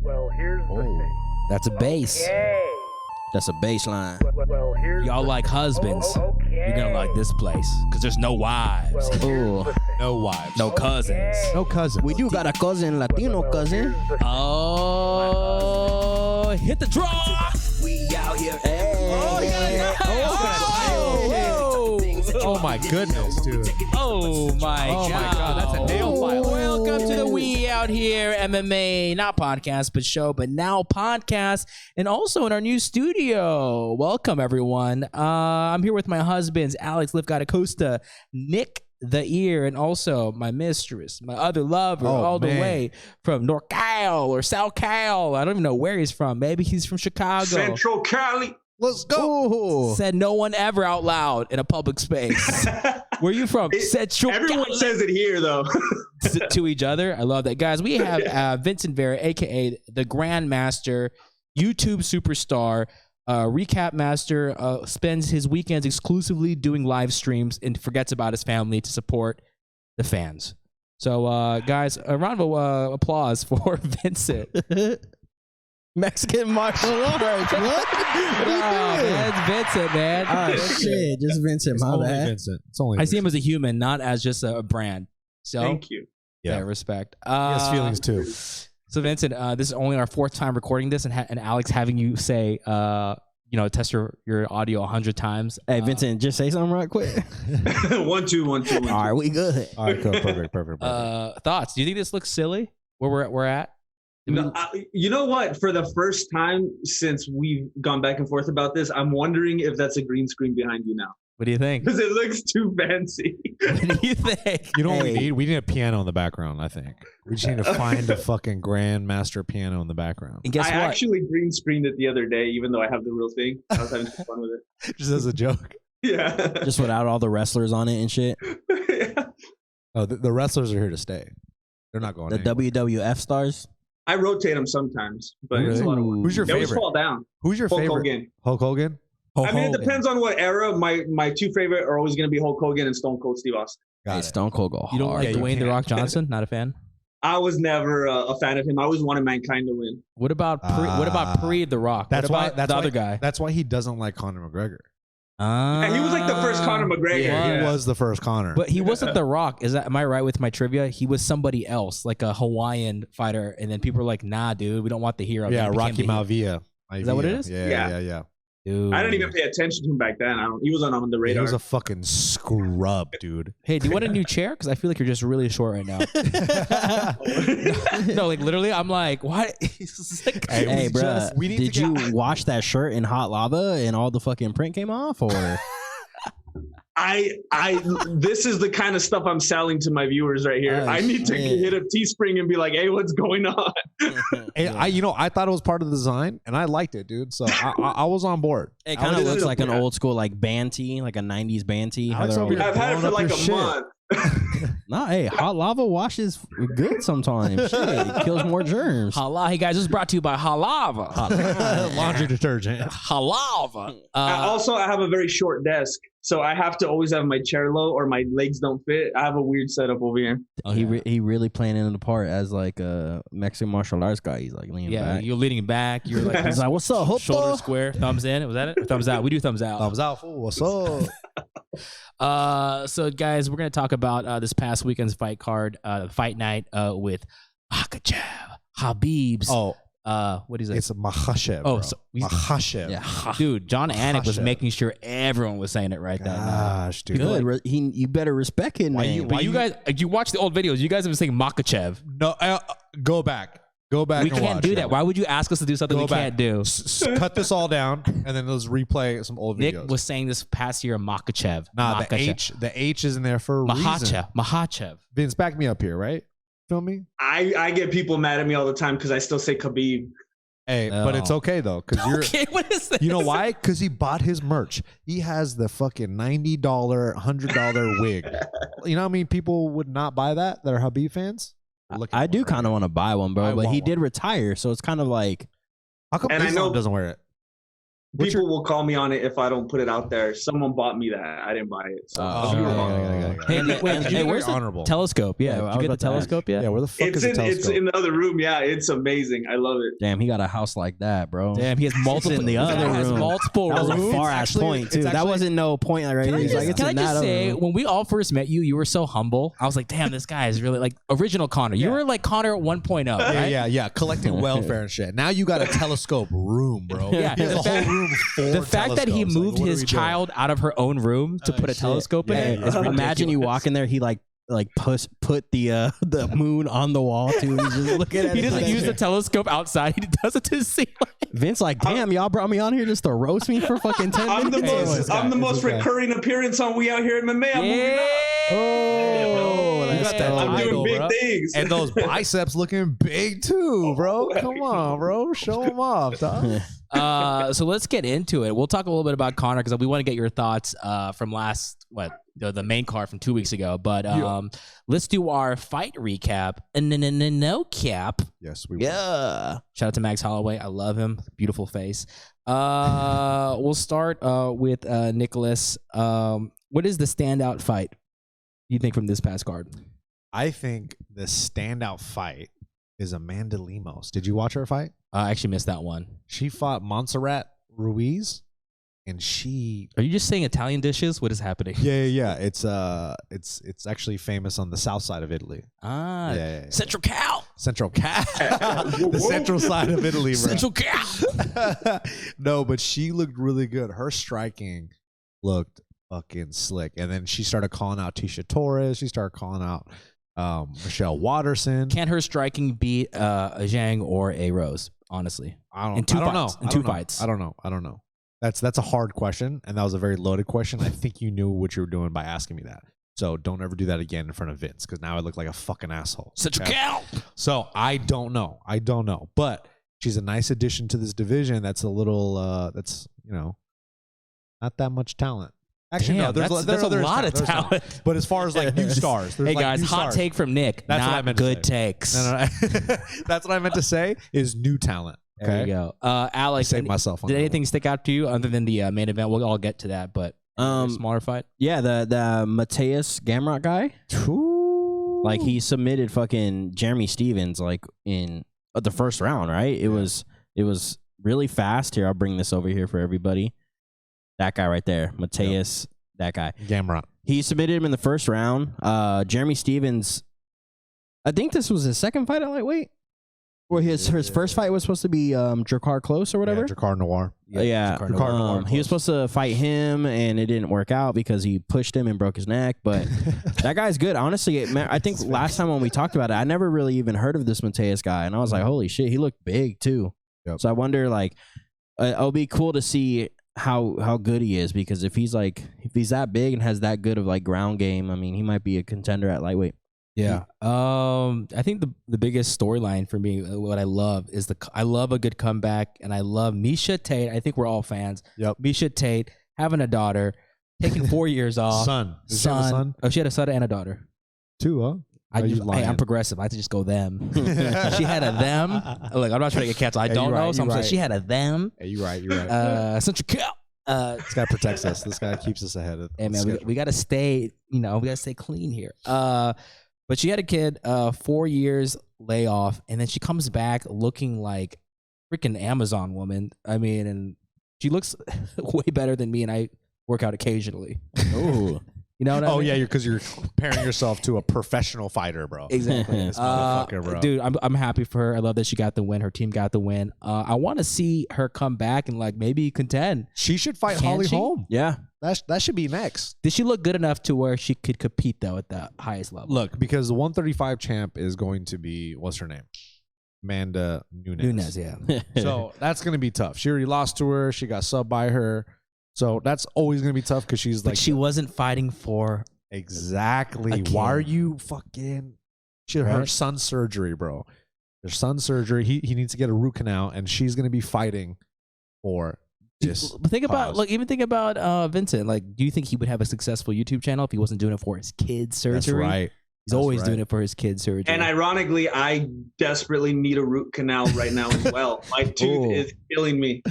Well, here's the thing. That's a bass. Okay. That's a bass line. Well, here's Y'all like husbands. Okay. You're gonna like this place because there's no wives, Well, here's Ooh. the thing. No wives. no cousins. No cousins. We do got a cousin, Latino Well, cousin. here's the thing. Oh, hit the draw. We out here. Oh my goodness, dude. Oh my Oh my god. God, that's a nail file. Welcome to the We Out Here MMA, not podcast, but show, but now podcast, and also in our new studio. Welcome everyone. I'm here with my husbands, Alec Acosta, Nick the Ear, and also my mistress, my other lover, all the way from NorCal or South Cal. I don't even know where he's from. Maybe he's from Chicago. Central Cali. Let's go. Ooh. Said no one ever out loud in a public space. Where you from? Central Everyone Cali. says it here, though. To each other. I love that. Guys, we have Vincent Vera, a.k.a. the Grandmaster, YouTube superstar, recap master, spends his weekends exclusively doing live streams and forgets about his family to support the fans. So, guys, a round of applause for Vincent. Mexican martial arts. What? That's Vincent, man. Oh shit, just Vincent. It's My only bad. Vincent. It's only I see him as a human, not as just a brand. So, Thank you. yeah, Yeah. respect. He has feelings too. So Vincent, this is only our fourth time recording this, and Alex having you say, test your audio 100 times. Hey Vincent, just say something right quick. 1, 2, 1, 2, 1, 2. All right, we good. All right, cool. Perfect. Thoughts? Do you think this looks silly? Where we're at? No, you know what? For the first time since we've gone back and forth about this, I'm wondering if that's a green screen behind you now. What do you think? Because it looks too fancy. What do you think? You know what we Hey. need? We need a piano in the background, I think. We just need to find a fucking grandmaster piano in the background. And guess I what? actually green screened it the other day, even though I have the real thing. I was having some fun with it. Just as a joke. Yeah. Just without all the wrestlers on it and shit. Yeah. Oh, the wrestlers are here to stay. They're not going The anywhere. WWF stars. I rotate them sometimes, but it's a Really? lot of work. Who's your They always favorite? fall down. Who's your Hulk favorite? Hogan. Hulk Hogan? I mean, it depends on what era. My two favorite are always going to be Hulk Hogan and Stone Cold Steve Austin. Got Hey, it. Stone Cold go You don't hard. like Yeah, you Dwayne The can't. Rock Johnson? Not a fan. I was never a fan of him. I always wanted Mankind to win. What about pre The Rock? That's what why. about That's the why, other guy. That's why he doesn't like Conor McGregor. And he was like the first Conor McGregor. Yeah, he was the first Conor. But he wasn't The Rock. Am I right with my trivia? He was somebody else, like a Hawaiian fighter. And then people were like, "Nah, dude, we don't want the hero." yeah, Then he Rocky became the Maivia. Is that what it is? Yeah. hero. Dude. I didn't even pay attention to him back then. He wasn't on the He radar. was a fucking scrub, dude. Hey, do you want a new chair? Because I feel like you're just really short right now. No, like literally, I'm like, what? Hey, bro, we need to did you wash that shirt in hot lava and all the fucking print came off, or? This is the kind of stuff I'm selling to my viewers right here. Oh, I need to shit. hit a Teespring and be like, "Hey, what's going on?" Hey, I thought it was part of the design, and I liked it, dude. So I was on board. It kind of this looks is- like an old school like band tee, like a '90s band tee. How Alex they're over all- here. I've had it Blowing for up like your a shit. month. Nah, hey, hot lava washes good sometimes. Shit, it kills more germs. Halava. Hey guys, this is brought to you by Halava. Laundry detergent. Halava. Also, I have a very short desk, so I have to always have my chair low or my legs don't fit. I have a weird setup over here. He really playing it in the part as like a Mexican martial arts guy. He's like leaning Yeah, back. you're leaning back. You're like He's like, "What's up, Hopo?" shoulder square, thumbs in. Was that it? Or thumbs out. We do thumbs out. Thumbs out, fool. What's up? So guys, we're gonna talk about this past weekend's fight card, fight night with Makhachev, Khabib's. What is it? It's a Makhachev. Oh, bro. so Makhachev. yeah, dude. John Anik was Makhachev. making sure everyone was saying it right that night. Gosh, dude. Good. You better respect his name. But you guys, you watch the old videos. You guys have been saying Makhachev. No, go back. Go back. We and can't watch do it. that. Why would you ask us to do something Go we back. can't do? Cut this all down, and then let's replay some old Nick videos. was saying this past year Makhachev. Nah, Makhachev. the H is in there for a reason. Makhachev. Vince, back me up here, right? Feel me? I get people mad at me all the time because I still say Khabib. Hey, No. but it's okay though, because you're. Okay, what is this? You know why? Because he bought his merch. He has the fucking $90, $100 wig. You know how many people would not buy that are Khabib fans? I do kind of want to buy one, bro, I but want he one. did retire, so it's kind of like How come And I Islam know- doesn't wear it? People will call me on it if I don't put it out there. Someone bought me that. I didn't buy it. So you were wrong. Hey, where's the honorable telescope? Yeah, did you get the telescope yet? Yeah, where the fuck It's is the in telescope? the other room. Yeah, it's amazing. I love it. Damn, he got a house like that, bro. Damn, he has multiple in the other room. multiple That was a rooms. far ass actually- point too. it's That actually- wasn't no point right here. He's like, it's Can I in just that other say, room. when we all first met you, you were so humble. I was like, damn, this guy is really like original Conor. You were like Conor 1.0, right? Yeah, collecting welfare and shit. Now you got a telescope room, bro. Yeah, He has a whole room full The of fact that he telescopes. moved what are his we doing? child out of her own room to put a telescope in it is Imagine you walk in there, he like put the moon on the wall too. He's just looking at He it doesn't like- use the telescope outside. He does it to the ceiling. Vince like, damn, y'all brought me on here just to roast me for fucking 10 I'm the minutes. most recurring appearance on We Out Here MMA. I'm moving up. Oh, You got that I'm title, doing big bro. things. And those biceps looking big too, bro. Come on, bro. Show them off, dog. So let's get into it. We'll talk a little bit about Conor because we want to get your thoughts from the main card from 2 weeks ago. But let's do our fight recap. No cap. Yes, we will. Yeah. Shout out to Max Holloway. I love him. Beautiful face. We'll start with Nicholas. What is the standout fight you think from this past card? I think the standout fight is Amanda Lemos. Did you watch her fight? I actually missed that one. She fought Montserrat Ruiz, and she. Are you just saying Italian dishes? What is happening? Yeah. It's actually famous on the south side of Italy. Yeah. Central Cal. Central Cal, the central side of Italy, bro. Central Cal. No, but she looked really good. Her striking looked fucking slick. And then she started calling out Tisha Torres. She started calling out Michelle Watterson. Can her striking beat a Zhang or a Rose? Honestly, I don't know. I don't know. That's a hard question, and that was a very loaded question. I think you knew what you were doing by asking me that. So don't ever do that again in front of Vince, because now I look like a fucking asshole. Central Cal. So I don't know. But she's a nice addition to this division. That's a little that's not that much talent. Actually, Damn, no, that's a lot of There's talent. But as far as like new stars, there's Hey like guys, new hot stars. take from Nick. That's what I Not meant to good say. takes. No. That's what I meant to say is new talent. Okay, There you go. Alex, Save myself. On did that anything stick out to you other than the main event? We'll all get to that, but smaller fight. Yeah, the Mateus Gamrot guy. one. Like he submitted fucking Jeremy Stevens like in the first round, right? It was really fast. Here, I'll bring this over here for everybody. That guy right there, Mateus, that guy. Gamrot. He submitted him in the first round. Jeremy Stevens, I think this was his second fight at lightweight. Or his first fight was supposed to be Drakkar Close or whatever. Yeah, Drakkar Noir. Drakkar Noir. He was supposed to fight him, and it didn't work out because he pushed him and broke his neck. But that guy's good. Honestly, I think last time when we talked about it, I never really even heard of this Mateus guy, and I was like, holy shit, he looked big too. Yep. So I wonder, like, it'll be cool to see how good he is, because if he's that big and has that good of like ground game, I mean, he might be a contender at lightweight. Yeah. I think the biggest storyline for me, what I love is I love a good comeback, and I love Miesha Tate. I think we're all fans. Yep. Miesha Tate having a daughter, taking 4 years off. Son. Does she have a son? Oh, she had a son and a daughter. Two, huh? I'm progressive. I just go them. She had a them. Look, I'm not trying to get canceled. I Hey, don't you're know. right, So I'm you're saying right. she had a them. Hey, you're right. Central Cal. This guy protects us. This guy keeps us ahead of Hey the man, schedule. we gotta stay. We gotta stay clean here. But she had a kid, 4 years layoff, and then she comes back looking like freaking Amazon woman. I mean, and she looks way better than me, and I work out occasionally. Oh, You know what I mean? Oh yeah, because you're comparing yourself to a professional fighter, bro. Exactly. This motherfucker, bro. Dude, I'm happy for her. I love that she got the win. Her team got the win. I want to see her come back and like maybe contend. She should fight Can Holly she? Holm. yeah. That should be next. Did she look good enough to where she could compete though at the highest level? Look, because the 135 champ is going to be, what's her name? Amanda Nunes. Nunes, yeah. So that's going to be tough. She already lost to her. She got subbed by her. So that's always going to be tough because she's But like. she wasn't fighting for. Exactly. A kid. Why are you fucking. Her Right? son's surgery, bro. Her son's surgery. He needs to get a root canal, and she's going to be fighting for this. But think about cause. even think about Vincent. Like, do you think he would have a successful YouTube channel if he wasn't doing it for his kid's surgery? That's right. He's That's always right. doing it for his kid's surgery. And ironically, I desperately need a root canal right now as well. My tooth Ooh. is killing me.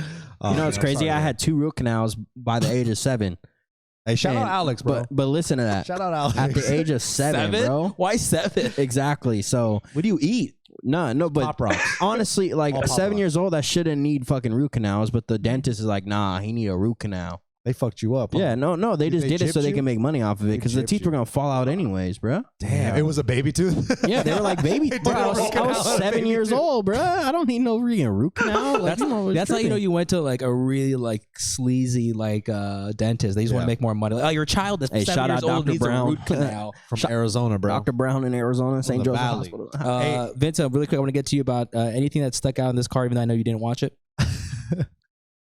You know, it's crazy. I had 2 root canals by the age of 7. Hey, shout out Alex, bro. But listen to that. Shout out Alex. At the age of 7, bro. Why 7? Exactly. So What do you eat? no, but Pop rocks. honestly, like All Pop 7 Rocks. years old, I shouldn't need fucking root canals. But the dentist is like, nah, he need a root canal. They fucked you up. Huh? Yeah, no, they just They did it so gypped they you? can make money off of it They because the gypped teeth you. were gonna fall out anyways, bro. Damn, it was a baby tooth. Yeah, they were like, baby, They bro, did I a was, root I was canal, 7 baby years tooth. old, bro. I don't need no freaking root canal. Like, That's how you know you went to like a really like sleazy like dentist. They just want Yeah. to make more money. Like, oh, your child that's Hey, 7 shout years out old Dr. needs Brown. a root canal. From Arizona, bro. Dr. Brown in Arizona, St. the Joseph Valley. Hospital. Vincent, really quick, I want to get to you about anything that stuck out in this card, even though I know you didn't watch it.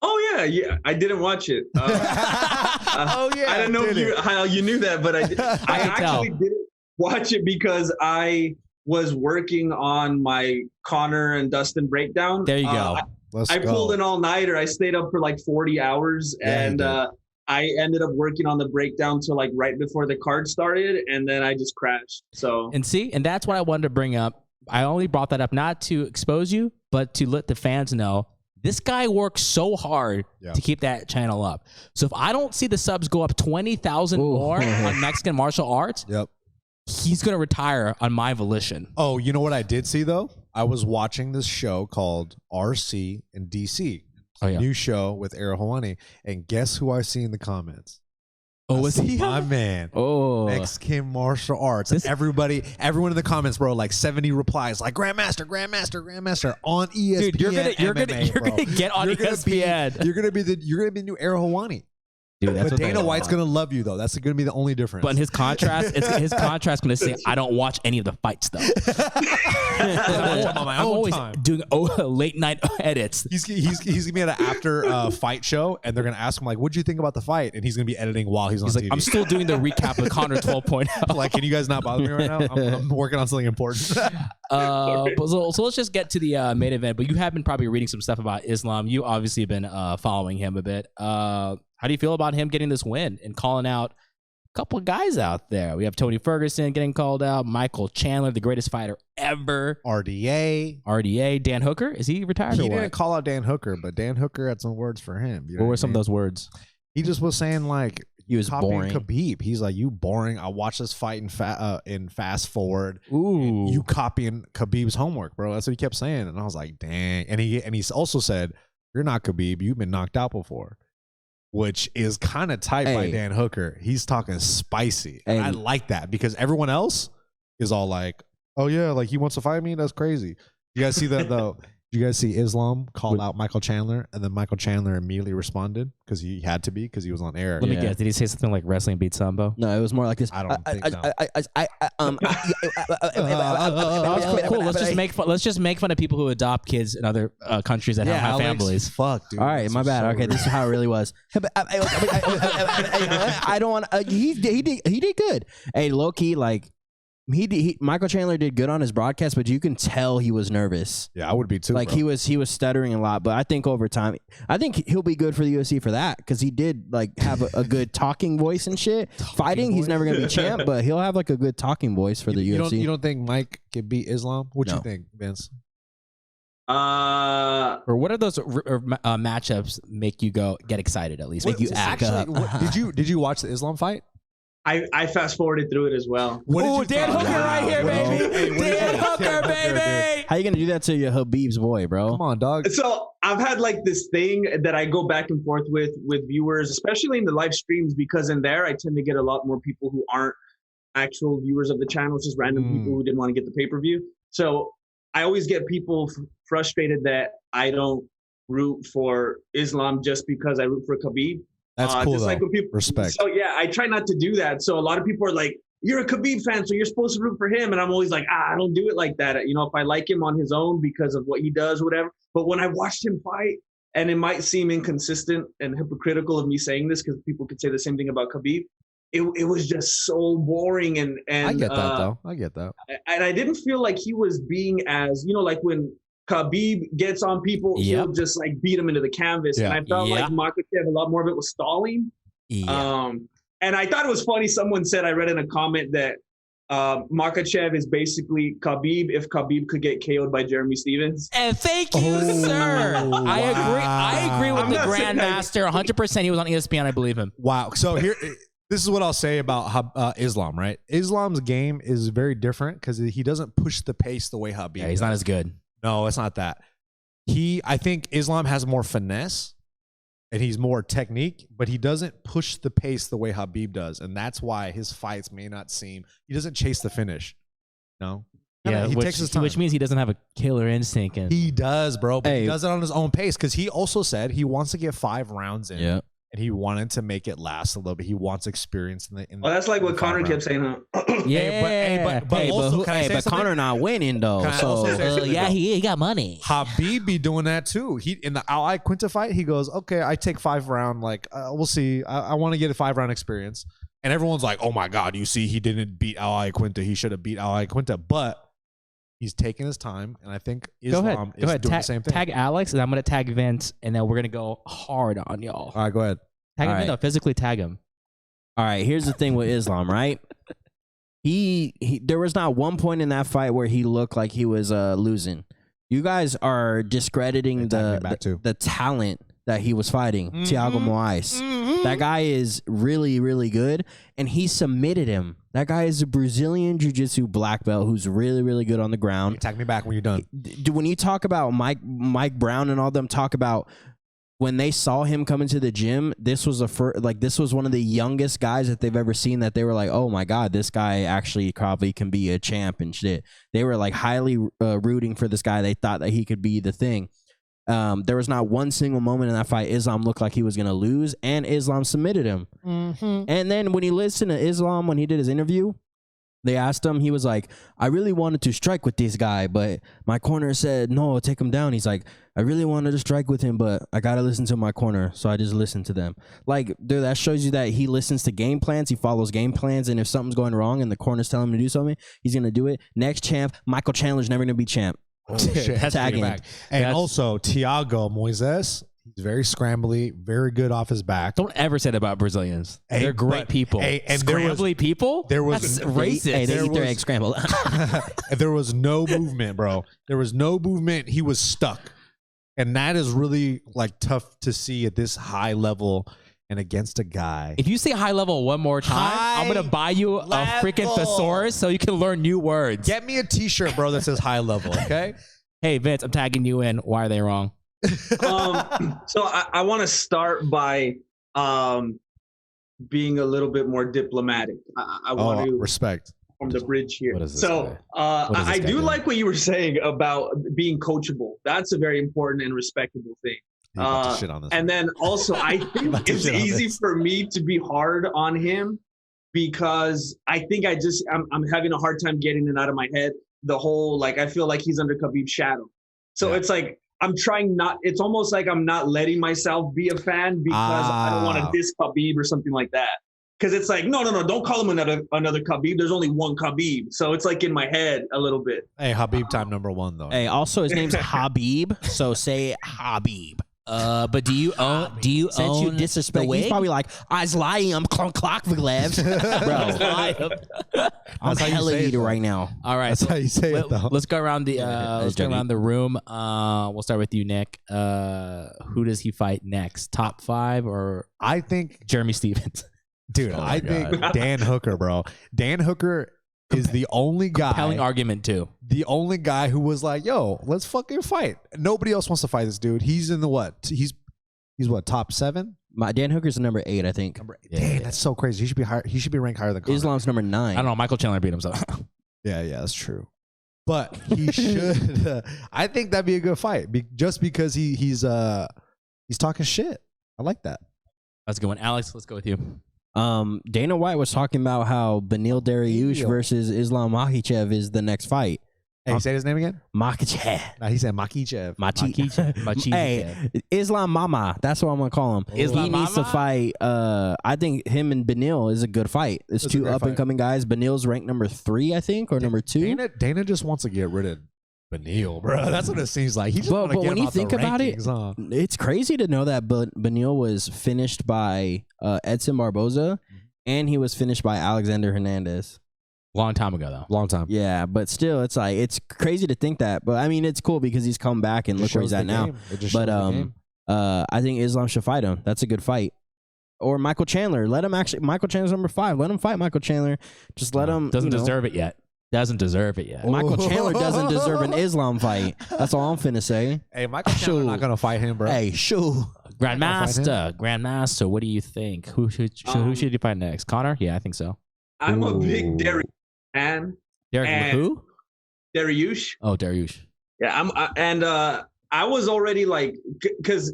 Oh yeah, I didn't watch it. Oh yeah, I don't know how you knew that, but I can tell. actually didn't watch it because I was working on my Conor and Dustin breakdown. There you go. Let's I go. pulled an all-nighter. I stayed up for like 40 hours, Yeah, you and did. I ended up working on the breakdown till like right before the card started, and then I just crashed. So And that's what I wanted to bring up. I only brought that up not to expose you, but to let the fans know this guy works so hard Yeah. to keep that channel up. So if I don't see the subs go up 20,000 more on Mexican martial arts, Yep. he's gonna retire on my volition. Oh, you know what I did see though? I was watching this show called RC in DC. Oh, yeah. New show with Errol Hawani, and guess who I see in the comments? Oh, was he? My man. Oh, Mexican martial arts. And everyone in the comments, bro, like 70 replies, like Grandmaster on ESPN. Dude, you're gonna get on You're gonna ESPN. You're gonna be the new Errol Hawani. Dude, that's But what Dana White's gonna love you though. That's gonna be the only difference. But in his contrast, his contrast gonna say, "I don't watch any of the fights though. I'm on my I'm own always time. doing late night edits." He's gonna be at an after fight show, and they're gonna ask him like, "What'd you think about the fight?" And he's gonna be editing while he's on He's like, TV. "I'm still doing the recap of Conor 12.0." Like, can you guys not bother me right now? I'm working on something important. So let's just get to the main event. But you have been probably reading some stuff about Islam. You obviously have been following him a bit. How do you feel about him getting this win and calling out a couple of guys out there? We have Tony Ferguson getting called out, Michael Chandler, the greatest fighter ever, RDA. Dan Hooker. Is he retired He or didn't what? call out Dan Hooker, but Dan Hooker had some words for him. You know What were I some of mean? those words? He just was saying like he was copying boring. Khabib. He's like, you boring. I watched this fight in fast forward. Ooh, You copying Khabib's homework, bro. That's what he kept saying, and I was like, dang. And he also said, you're not Khabib. You've been knocked out before. Which is kind of tight by Hey. Dan Hooker. He's talking spicy. And Hey. I like that because everyone else is all like, oh, yeah, like he wants to fight me? That's crazy. You guys see that, though? Did you guys see Islam call out Michael Chandler? And then Michael Chandler immediately responded because he had to be because he was on air. let me Yeah. guess. Did he say something like wrestling beats Sambo? No, it was more like this. I don't think so. Cool. Let's just make fun of people who adopt kids in other countries that don't have families. Fuck, dude. All right, my bad. Okay, this is how it really was. I don't want. He did good. Hey, low key, like Michael Chandler did good on his broadcast, but you can tell he was nervous. Yeah, I would be too. Like bro. he was stuttering a lot. But I think over time, I think he'll be good for the UFC for that because he did like have a good talking voice and shit. Fighting, he's never gonna be champ, but he'll have like a good talking voice for the UFC. You don't think Mike could beat Islam? What you No. think, Vince? Or what are those matchups make you get excited at least? Make you act up? Did you watch the Islam fight? I fast forwarded through it as well. Ooh, Dan Hooker right here, baby. Dan Hooker, Dan Hooker, baby. How you gonna do that to your Habib's boy, bro? Come on, dog. So I've had like this thing that I go back and forth with viewers, especially in the live streams, because in there I tend to get a lot more people who aren't actual viewers of the channel, just random people who didn't want to get the pay-per-view. So I always get people frustrated that I don't root for Islam just because I root for Khabib. That's cool, just though. like when people, Respect. So yeah, I try not to do that. So a lot of people are like, "You're a Khabib fan, so you're supposed to root for him," and I'm always like, "I don't do it like that." You know, if I like him on his own because of what he does, whatever. But when I watched him fight, and it might seem inconsistent and hypocritical of me saying this because people could say the same thing about Khabib. It was just so boring, and I get that though. I get that. and I didn't feel like he was being as, you know, like when Khabib gets on people, he'll just like beat them into the canvas. Yeah. And I felt like Makhachev, a lot more of it was stalling. Yeah. And I thought it was funny. Someone said, I read in a comment that Makhachev is basically Khabib if Khabib could get KO'd by Jeremy Stevens. And thank you, sir. I agree with I'm the not saying that- Grandmaster 100%. He was on ESPN, I believe him. Wow. So here, this is what I'll say about Islam, right? Islam's game is very different because he doesn't push the pace the way Khabib Yeah, he's not as good. No, it's not that. I think Islam has more finesse and he's more technique, but he doesn't push the pace the way Khabib does. And that's why his fights may not seem, he doesn't chase the finish. No? Yeah, he takes his time. which means he doesn't have a killer instinct. And He does, bro, but he does it on his own pace because he also said he wants to get 5 rounds in. Yeah. And he wanted to make it last a little bit. He wants experience in the. Well, that's like what Conor kept saying, huh? yeah, but Conor not winning though. Can I also say So something, yeah, though? he got money. Khabib be doing that too. He in the Alec Acosta fight, he goes, "Okay, I take 5 round. Like, we'll see. I want to get a 5 round experience." And everyone's like, "Oh my god, you see, he didn't beat Alec Acosta. He should have beat Alec Acosta." But he's taking his time, and I think Islam is doing the same thing. Tag Alex, and I'm gonna tag Vince, and then we're gonna go hard on y'all. All right, go ahead. Tag him All in, right. though. Physically tag him. all right, here's the thing with Islam, right? He there was not one point in that fight where he looked like he was losing. You guys are discrediting Tag me back too. the talent that he was fighting, Thiago Moraes. That guy is really, really good, and he submitted him. That guy is a Brazilian jiu-jitsu black belt who's really, really good on the ground. Tag me back when you're done. When you talk about Mike Brown and all them talk about when they saw him come into the gym, this was this was one of the youngest guys that they've ever seen that they were like, oh my God, this guy actually probably can be a champ and shit. They were like highly rooting for this guy. They thought that he could be the thing. There was not one single moment in that fight Islam looked like he was going to lose, and Islam submitted him. And then when you listen to Islam, when he did his interview, they asked him, he was like, I really wanted to strike with this guy, but my corner said, no, take him down. He's like, I really wanted to strike with him, but I got to listen to my corner. So I just listened to them. Like, dude, that shows you that he listens to game plans. He follows game plans. And if something's going wrong and the corner's telling him to do something, he's going to do it. Next champ, Michael Chandler's never going to be champ. Oh, shit. Tagging. And also, Thiago Moises, he's very scrambly, very good off his back. Don't ever say that about Brazilians. Hey, They're great but- people. hey, and there was- Scrambly people? there was- That's Hey, racist. Hey, they There eat their was- egg scrambled. There was no movement, bro. There was no movement. He was stuck. And that is really like tough to see at this high level and against a guy. If you say high level one more time, I'm going to buy you a freaking level. thesaurus so you can learn new words. Get me a t-shirt, bro, that says high level, okay? Hey, Vince, I'm tagging you in. Why are they wrong? So I want to start by being a little bit more diplomatic. I want to respect. form the bridge here. What is this So guy? What is I this guy do doing? like what you were saying about being coachable. That's a very important and respectable thing. He's about to shit on this And then also, I think about to it's shit on easy this. for me to be hard on him because I think I'm having a hard time getting it out of my head. The whole, like, I feel like he's under Khabib's shadow. So it's like, I'm trying not, it's almost like I'm not letting myself be a fan because I don't want to diss Khabib or something like that. Because it's like, no, don't call him another Khabib. There's only one Khabib. So it's like in my head a little bit. Hey, Khabib time #1 though. Hey, also his name's Habib, so say Habib. But do you own Since you the disrespect, wig? he's probably like, I was lying, I'm clock bro. I'm That's how you hella say it, heated though. right now. All right. That's how you say it though. Let's go around the let's go Johnny. around the room. We'll start with you, Nick. Who does he fight next? Top 5 or I think, Jeremy Stevens? dude, Oh my I think Dan Hooker, bro. Dan Hooker is the only guy. Compelling argument too. The only guy who was like, yo, let's fucking fight. Nobody else wants to fight this dude. He's in the what? He's what, top 7? Dan Hooker's number 8, I think. Dang, that's so crazy. He should be higher. He should be ranked higher than Conor. Islam's number 9. I don't know. Michael Chandler beat him, so Yeah, that's true. But he should. I think that'd be a good fight, just because he's talking shit. I like that. that's a good one. Alex, let's go with you. Dana White was talking about how Beneil Dariush versus Islam Makhachev is the next fight. Hey, say his name again. Makhachev. No, he said Makhachev. Makhachev. Hey, Islam Mama. That's what I'm gonna call him. Islam He needs to Mama? fight. I think him and Beneil is a good fight. It's That's a two great up and coming guys. Beneil's ranked number 3, I think, or number 2. Dana just wants to get rid of Beneil, bro. That's what it seems like. He just But want to get when him you out the think about it, rankings, huh? it's crazy to know that Beneil was finished by Edson Barboza, and he was finished by Alexander Hernandez. Long time ago, though. Long time. Yeah, but still, it's like it's crazy to think that. But I mean, it's cool because he's come back and look where he's at now. But I think Islam should fight him. That's a good fight. Or Michael Chandler. Let him actually. Michael Chandler's number 5. Let him fight Michael Chandler. Just let him. Doesn't deserve it yet. Doesn't deserve it yet. Michael Chandler doesn't deserve an Islam fight. That's all I'm finna say. Hey, Michael Chandler not gonna fight him, bro. Hey, sure. Grandmaster, what do you think? Who should you fight next? Conor? Yeah, I think so. I'm a big Dariush fan. Who? Dariush. Oh, Dariush. Yeah, I was already like, because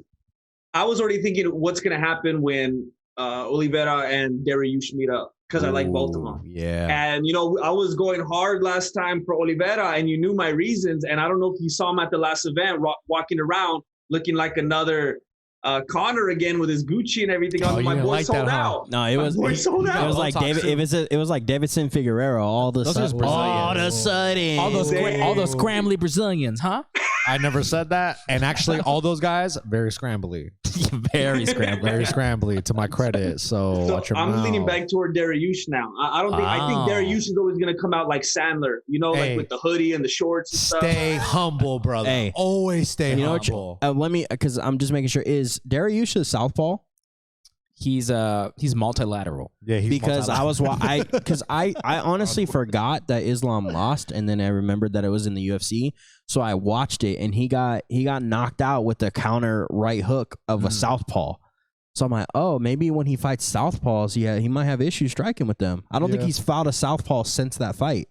I was already thinking what's gonna happen when Oliveira and Dariush meet up, because I like both of them. Yeah. And I was going hard last time for Oliveira, and you knew my reasons. And I don't know if you saw him at the last event walking around looking like another Conor again with his Gucci and everything. My boy like sold that, out. No, it was sold out. It was like it was like Davidson Figueroa. All of a sudden, all those scrambly Brazilians, huh? I never said that. And actually, all those guys, very scrambly. Very scrambly. Very scrambly, to my credit. So watch your I'm mouth. leaning back toward Dariush now. I don't think. I think Dariush is always going to come out like Sandler, like with the hoodie and the shorts and stuff. Stay humble, brother. Hey. Always stay humble. Let me, because I'm just making sure. Is Dariush a southpaw? He's multilateral. Yeah, he's because I honestly forgot that Islam lost, and then I remembered that it was in the UFC, so I watched it, and he got knocked out with the counter right hook of a southpaw. So I'm like, oh, maybe when he fights southpaws, he might have issues striking with them. I don't think he's fought a southpaw since that fight.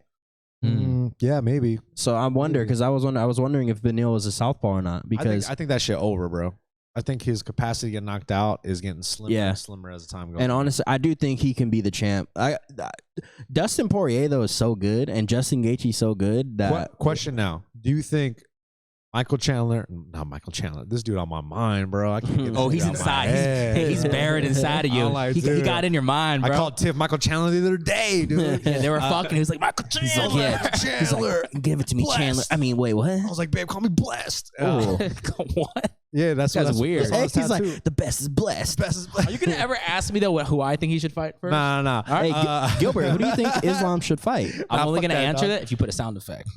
Yeah, maybe. So I wonder, because I was wondering if Beneil was a southpaw or not, because I think that shit over, bro. I think his capacity to get knocked out is getting slimmer and slimmer as the time goes. And honestly, I do think he can be the champ. Dustin Poirier though is so good, and Justin Gaethje so good that. Question now: do you think Michael Chandler? Not Michael Chandler. This dude on my mind, bro. I can't get this he's dude out my inside. head. He's buried inside of you. Like, he got in your mind, bro. I called Tiff Michael Chandler the other day, dude. They were fucking. He was like, Michael Chandler. He's like, give it to me, Blessed. Chandler. I mean, wait, what? I was like, babe, call me blessed. What? Yeah, that's weird. He's like, the best is blessed. Are you gonna ever ask me though who I think he should fight first? Nah. Hey, Gilbert, who do you think Islam should fight? I'm only gonna answer that if you put a sound effect.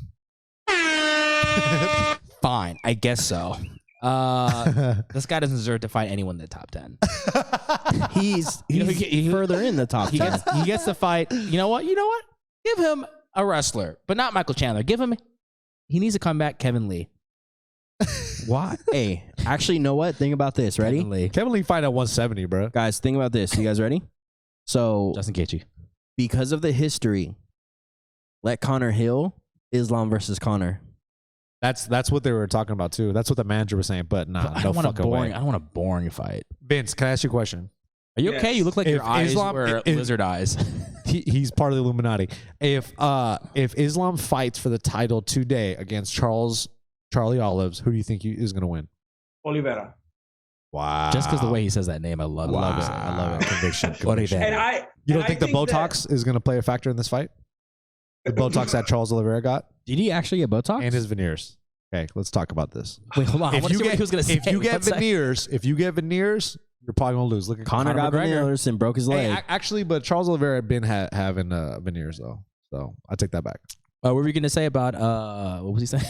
Fine, I guess so. This guy doesn't deserve to fight anyone in the top 10. He's further in the top 10. He gets to fight. You know what? Give him a wrestler, but not Michael Chandler. He needs to come back, Kevin Lee. Why? Hey, actually, you know what? Think about this. Ready? Kevin Lee fight at 170, bro. Guys, think about this. You guys ready? So, Justin Gaethje. Because of the history, let Conor heal. Islam versus Conor. That's what they were talking about too. That's what the manager was saying. But nah, I don't want a boring fight. Vince, can I ask you a question? Are you okay? You look like your eyes were lizard eyes. He's part of the Illuminati. If Islam fights for the title today against Charlie Olives, who do you think is going to win? Oliveira. Wow. Just because the way he says that name, I love it. I love it. Conviction. And you don't think the Botox is going to play a factor in this fight? The Botox that Charles Oliveira got? Did he actually get Botox? And his veneers. Okay, let's talk about this. Wait, hold on. If you get veneers, you're probably going to lose. Look at Conor got veneers and broke his leg. Hey, actually, but Charles Oliveira had been having veneers, though. So I take that back. What were you going to say about, what was he saying?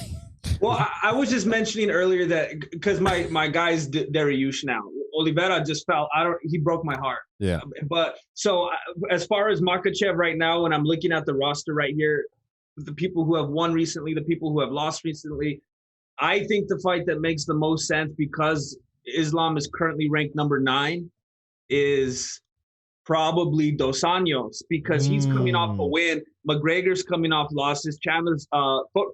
Well, I was just mentioning earlier that because my guy's Dariush now. Oliveira just fell. He broke my heart. Yeah. But so as far as Makhachev right now, when I'm looking at the roster right here, the people who have won recently, the people who have lost recently, I think the fight that makes the most sense, because Islam is currently ranked number 9, is probably Dos Anjos, because he's coming off a win. McGregor's coming off losses.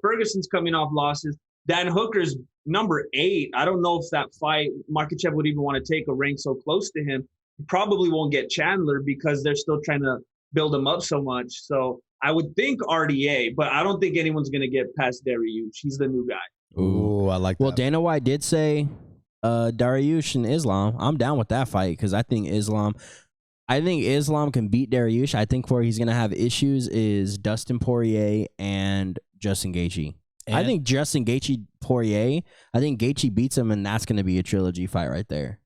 Ferguson's coming off losses. Dan Hooker's number 8. I don't know if that fight Makhachev would even want to take a rank so close to him. He probably won't get Chandler because they're still trying to build him up so much. So I would think RDA, but I don't think anyone's going to get past Dariush. He's the new guy. Ooh, I like that. Well, Dana White did say Dariush and Islam. I'm down with that fight because I think Islam can beat Dariush. I think where he's going to have issues is Dustin Poirier and Justin Gaethje. I think Justin Gaethje Poirier. I think Gaethje beats him, and that's going to be a trilogy fight right there.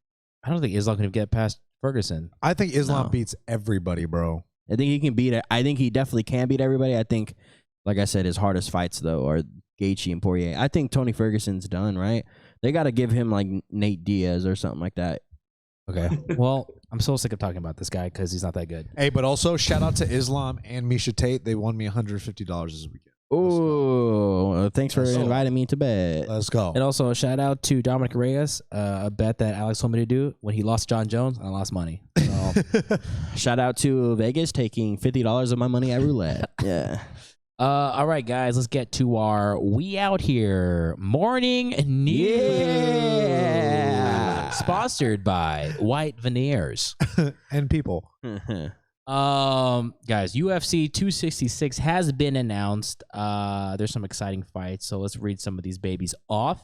I don't think Islam can get past Ferguson. I think Islam beats everybody, bro. I think he can beat it. I think he definitely can beat everybody. I think, like I said, his hardest fights though are Gaethje and Poirier. I think Tony Ferguson's done, right? They got to give him like Nate Diaz or something like that. Okay. Well, I'm so sick of talking about this guy because he's not that good. Hey, but also shout out to Islam and Misha Tate. They won me $150 this weekend. Ooh, thanks for inviting me to bed. Let's go. And also a shout out to Dominic Reyes, a bet that Alex told me to do when he lost John Jones. I lost money. So, Shout out to Vegas taking $50 of my money at roulette. Yeah. all right, guys, let's get to our We Out Here morning news. Yeah. Sponsored by White Veneers. And people. Guys, UFC 266 has been announced. There's some exciting fights, so let's read some of these babies off.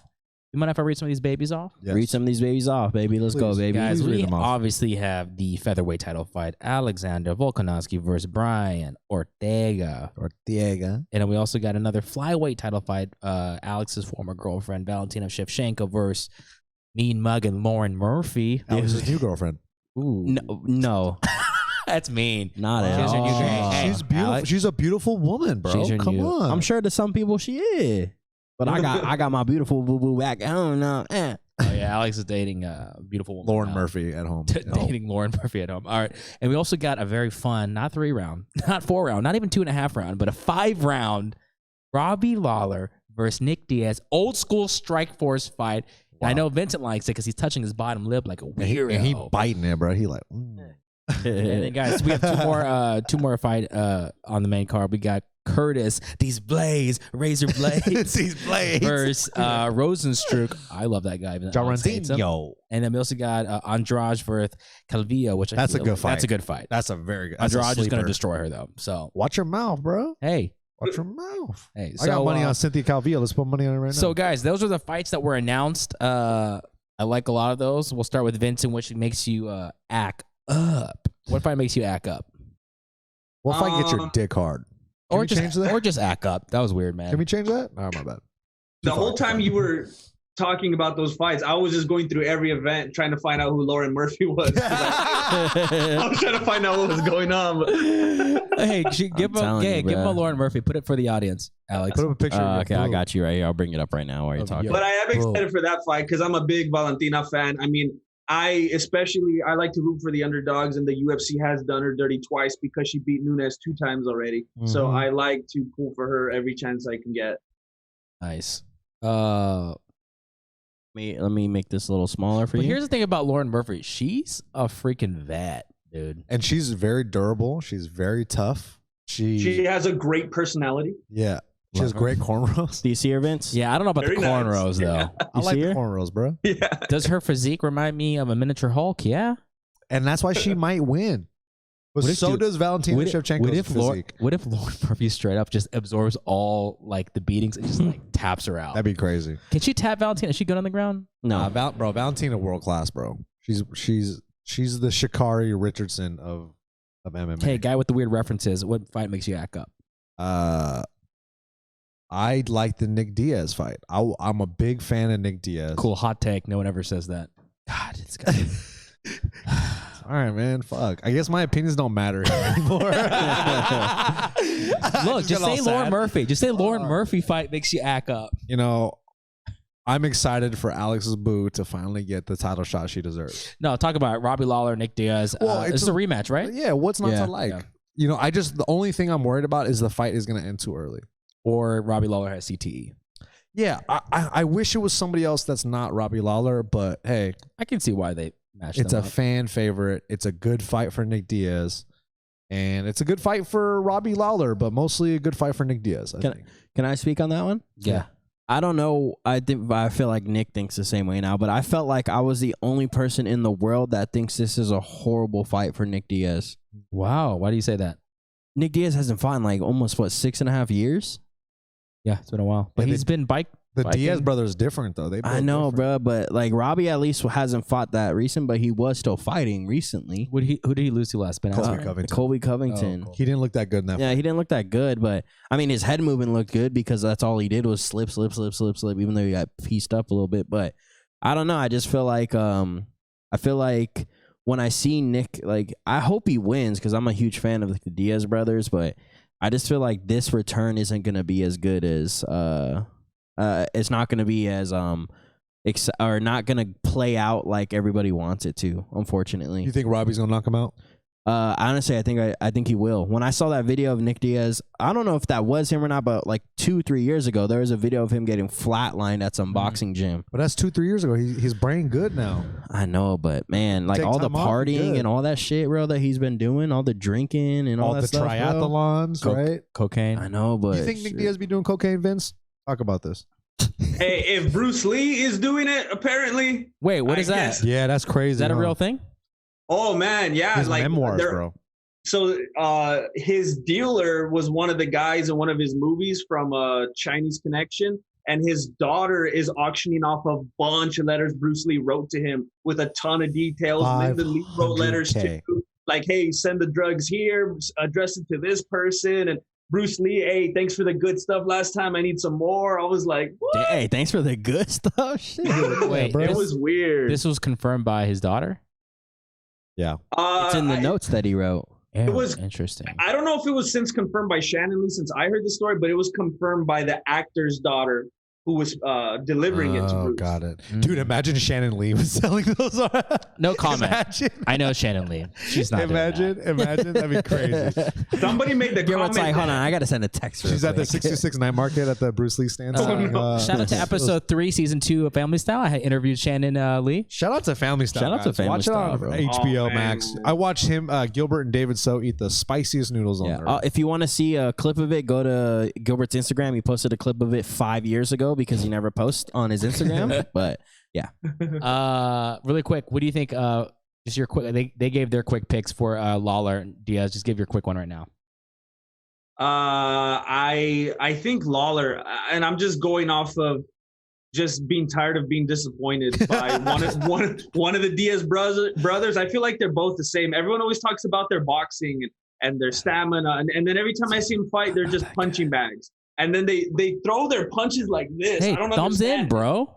You mind if I read some of these babies off? Yes. Read some of these babies off, baby. Let's go, baby. Guys, read we them off. obviously have the featherweight title fight: Alexander Volkanovski versus Brian Ortega. Ortega. And then we also got another flyweight title fight: Alex's former girlfriend Valentina Shevchenko versus Mean Mug and Lauren Murphy. Alex's new girlfriend. Ooh, No, that's mean. not at She's your new all. girl. Hey, She's beautiful. Alex. She's a beautiful woman, bro. She's your Come new- on. I'm sure to some people she is, but I got my beautiful boo boo back. I don't know. Oh yeah, Alex is dating a beautiful woman. Lauren now. Murphy at home. Dating Lauren Murphy at home. All right. And we also got a very fun, not 3-round, not 4-round, not even 2.5 round, but a 5-round Robbie Lawler versus Nick Diaz, old school Strike Force fight. And I know Vincent likes it because he's touching his bottom lip like a weirdo. And he biting it, bro. He like. And then, guys, we have two more fight on the main card. We got Curtis, these blades, razor blades, These blades. versus Rosenstruck. I love that guy. even though Alex hates him. Yo. And then we also got Andrade versus Calvillo, which That's a good fight. That's a good fight. That's a very good. That's a Andrade is going to sleeper. destroy her though. So Watch your mouth, bro. hey, Watch your mouth. hey. I got money on Cynthia Calvillo. Let's put money on it right now. So guys, those are the fights that were announced. I like a lot of those. We'll start with Vincent, which makes you act up. What fight makes you act up? what if I get your dick hard? Can we change that? Or just act up. That was weird, man. Can we change that? Oh, my bad. The whole time you were talking about those fights, I was just going through every event trying to find out who Lauren Murphy was. I was trying to find out what was going on. Hey, give telling you, him a bro. Lauren Murphy. Put it for the audience, Alex. Put up a picture. of your Okay, I boob. got you right here. I'll bring it up right now while you're talking. But I am excited for that fight because I'm a big Valentina fan. I mean, I like to root for the underdogs, and the UFC has done her dirty twice because she beat Nunes 2 times already. So Mhm. I like to pull for her every chance I can get. Nice. Let me make this a little smaller for But you. here's the thing about Lauren Murphy. She's a freaking vet, dude. And she's very durable. She's very tough. She has a great personality. Yeah. She has great cornrows. Do you see her, Vince? Yeah, I don't know about Very the nice. cornrows though. Yeah. I like see the her? cornrows, bro. Yeah. Does her physique remind me of a miniature Hulk? Yeah. And that's why she might win. But What if so you- does Valentina Shevchenko's physique. What if Lauren Murphy straight up just absorbs all like the beatings and just like taps her out? That'd be crazy. Can she tap Valentina? Is she good on the ground? No. Bro, Valentina world class, bro. She's the Sha'Carri Richardson of MMA. Hey, guy with the weird references. What fight makes you act up? I like the Nick Diaz fight. I'm a big fan of Nick Diaz. Cool hot take. No one ever says that. God, it's got. All right, man. Fuck. I guess my opinions don't matter anymore. Look, just say Lauren Murphy. Just say Lauren Murphy fight makes you act up. You know, I'm excited for Alex's boo to finally get the title shot she deserves. No, talk about it. Robbie Lawler, Nick Diaz. Well, It's a rematch, right? Yeah, what's not Yeah. to like? Yeah. You know, the only thing I'm worried about is the fight is going to end too early. Or Robbie Lawler has CTE. Yeah, I wish it was somebody else that's not Robbie Lawler, but hey, I can see why they matched it's them a up. fan favorite. It's a good fight for Nick Diaz. And it's a good fight for Robbie Lawler, but mostly a good fight for Nick Diaz. I think. Can I speak on that one? Yeah. I don't know. I feel like Nick thinks the same way now, but I felt like I was the only person in the world that thinks this is a horrible fight for Nick Diaz. Wow. Why do you say that? Nick Diaz hasn't fought in like almost 6.5 years. Yeah, it's been a while. But And he's been The biking. Diaz brothers different though. They I both know, different. bro, but like Robbie at least hasn't fought that recent, but he was still fighting recently. Who did he lose to last? Ben Colby Askren? Covington. Colby Covington. Oh, cool. He didn't look that good in that Yeah, he didn't look that good, but I mean, his head movement looked good because that's all he did was slip, even though he got pieced up a little bit. But I don't know. I just feel like, when I see Nick, like, I hope he wins because I'm a huge fan of the Diaz brothers, but I just feel like this return isn't going to be as good as it's not going to be as or not going to play out like everybody wants it to, unfortunately. You think Robbie's gonna knock him out? Honestly, I think he will. When I saw that video of Nick Diaz, I don't know if that was him or not, but like 2-3 years ago, there was a video of him getting flatlined at some boxing gym. But that's 2-3 years ago. His brain good now. I know, but man, like Take all the time off, partying good. and all that shit, bro, that he's been doing, all the drinking and all that the stuff, bro. triathlons, right? Cocaine. I know, but You think Nick shit. Diaz be doing cocaine, Vince? Talk about this. Hey, if Bruce Lee is doing it, apparently. Wait, what is I that? guess- Yeah, that's crazy. Is that a real thing? Oh man, yeah. His like memoirs, they're- bro. So his dealer was one of the guys in one of his movies from Chinese Connection, and his daughter is auctioning off a bunch of letters Bruce Lee wrote to him with a ton of details. Linda Lee wrote letters 500K. too, like, hey, send the drugs here, address it to this person, and Bruce Lee, hey, thanks for the good stuff last time. I need some more. I was like, what? Hey, thanks for the good stuff. Shit. Wait, bro. It was weird. This was confirmed by his daughter? Yeah. It's in the I- notes that he wrote. It was- interesting. I don't know if it was since confirmed by Shannon Lee since I heard the story, but it was confirmed by the actor's daughter who was delivering it to Oh, Bruce. got it. Dude, imagine Shannon Lee was selling those. No comment. Imagine. I know Shannon Lee. She's not doing Imagine. That'd be crazy. Somebody made the Gilbert's comment. like, hold on, I got to send a text. She's at the 66 night market at the Bruce Lee stand. selling, Shout out to episode 3, season 2 of Family Style. I had interviewed Shannon Lee. Shout out to Family Style. Shout out to guys. Family Watch Style, it on bro. HBO Oh, man. Max. I watched him, Gilbert and David So eat the spiciest noodles on Yeah. there. If you want to see a clip of it, go to Gilbert's Instagram. He posted a clip of it 5 years ago because he never posts on his Instagram. But Really quick, what do you think? Just your quick. They gave their quick picks for Lawler and Diaz. Just give your quick one right now. I think Lawler, and I'm just going off of just being tired of being disappointed by one of the Diaz brothers. I feel like they're both the same. Everyone always talks about their boxing and their stamina, and then every time I see them fight, they're just punching bags. And then they throw their punches like this. Hey, I don't thumbs understand. in, bro.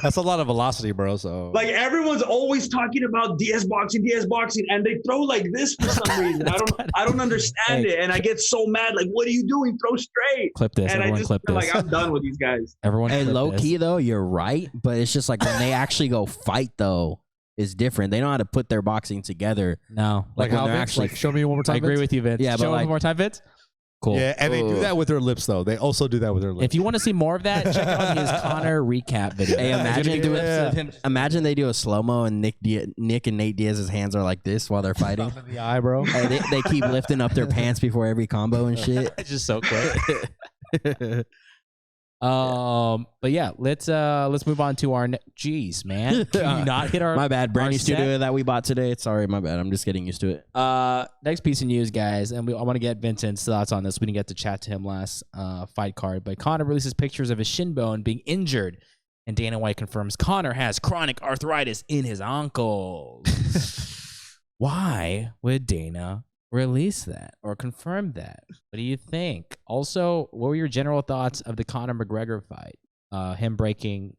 That's a lot of velocity, bro. So Like everyone's always talking about Diaz boxing, and they throw like this for some reason. I don't understand it, and I get so mad. Like, what are you doing? Throw straight. Clip this. And I Everyone just clip feel this. like I'm done with these guys. Everyone. and clip low this. key though, you're right. But it's just like when they actually go fight though, is different. They know how to put their boxing together. No, Like like when how they're Vince, actually. like, show me one more time. I agree Vince. with you, Vince. Yeah, but Show like- one more time, Vince. Cool. Yeah, and they do that with their lips though. They also do that with their lips. If you want to see more of that, check out his Connor recap video. Hey, imagine doing Imagine they do a slow mo and Nick and Nate Diaz's hands are like this while they're fighting. Thumb in the eye, bro. Hey, they keep lifting up their pants before every combo and shit. It's just so quick. But yeah, let's move on to our jeez, man. Can you not hit our My bad, brand our new set? studio that we bought today. Sorry, my bad. I'm just getting used to it. Next piece of news, guys, and I want to get Vincent's thoughts on this. We didn't get to chat to him last fight card, but Conor releases pictures of his shin bone being injured, and Dana White confirms Conor has chronic arthritis in his ankles. Why would Dana release that or confirm that? What do you think? Also, what were your general thoughts of the Conor McGregor fight? Him breaking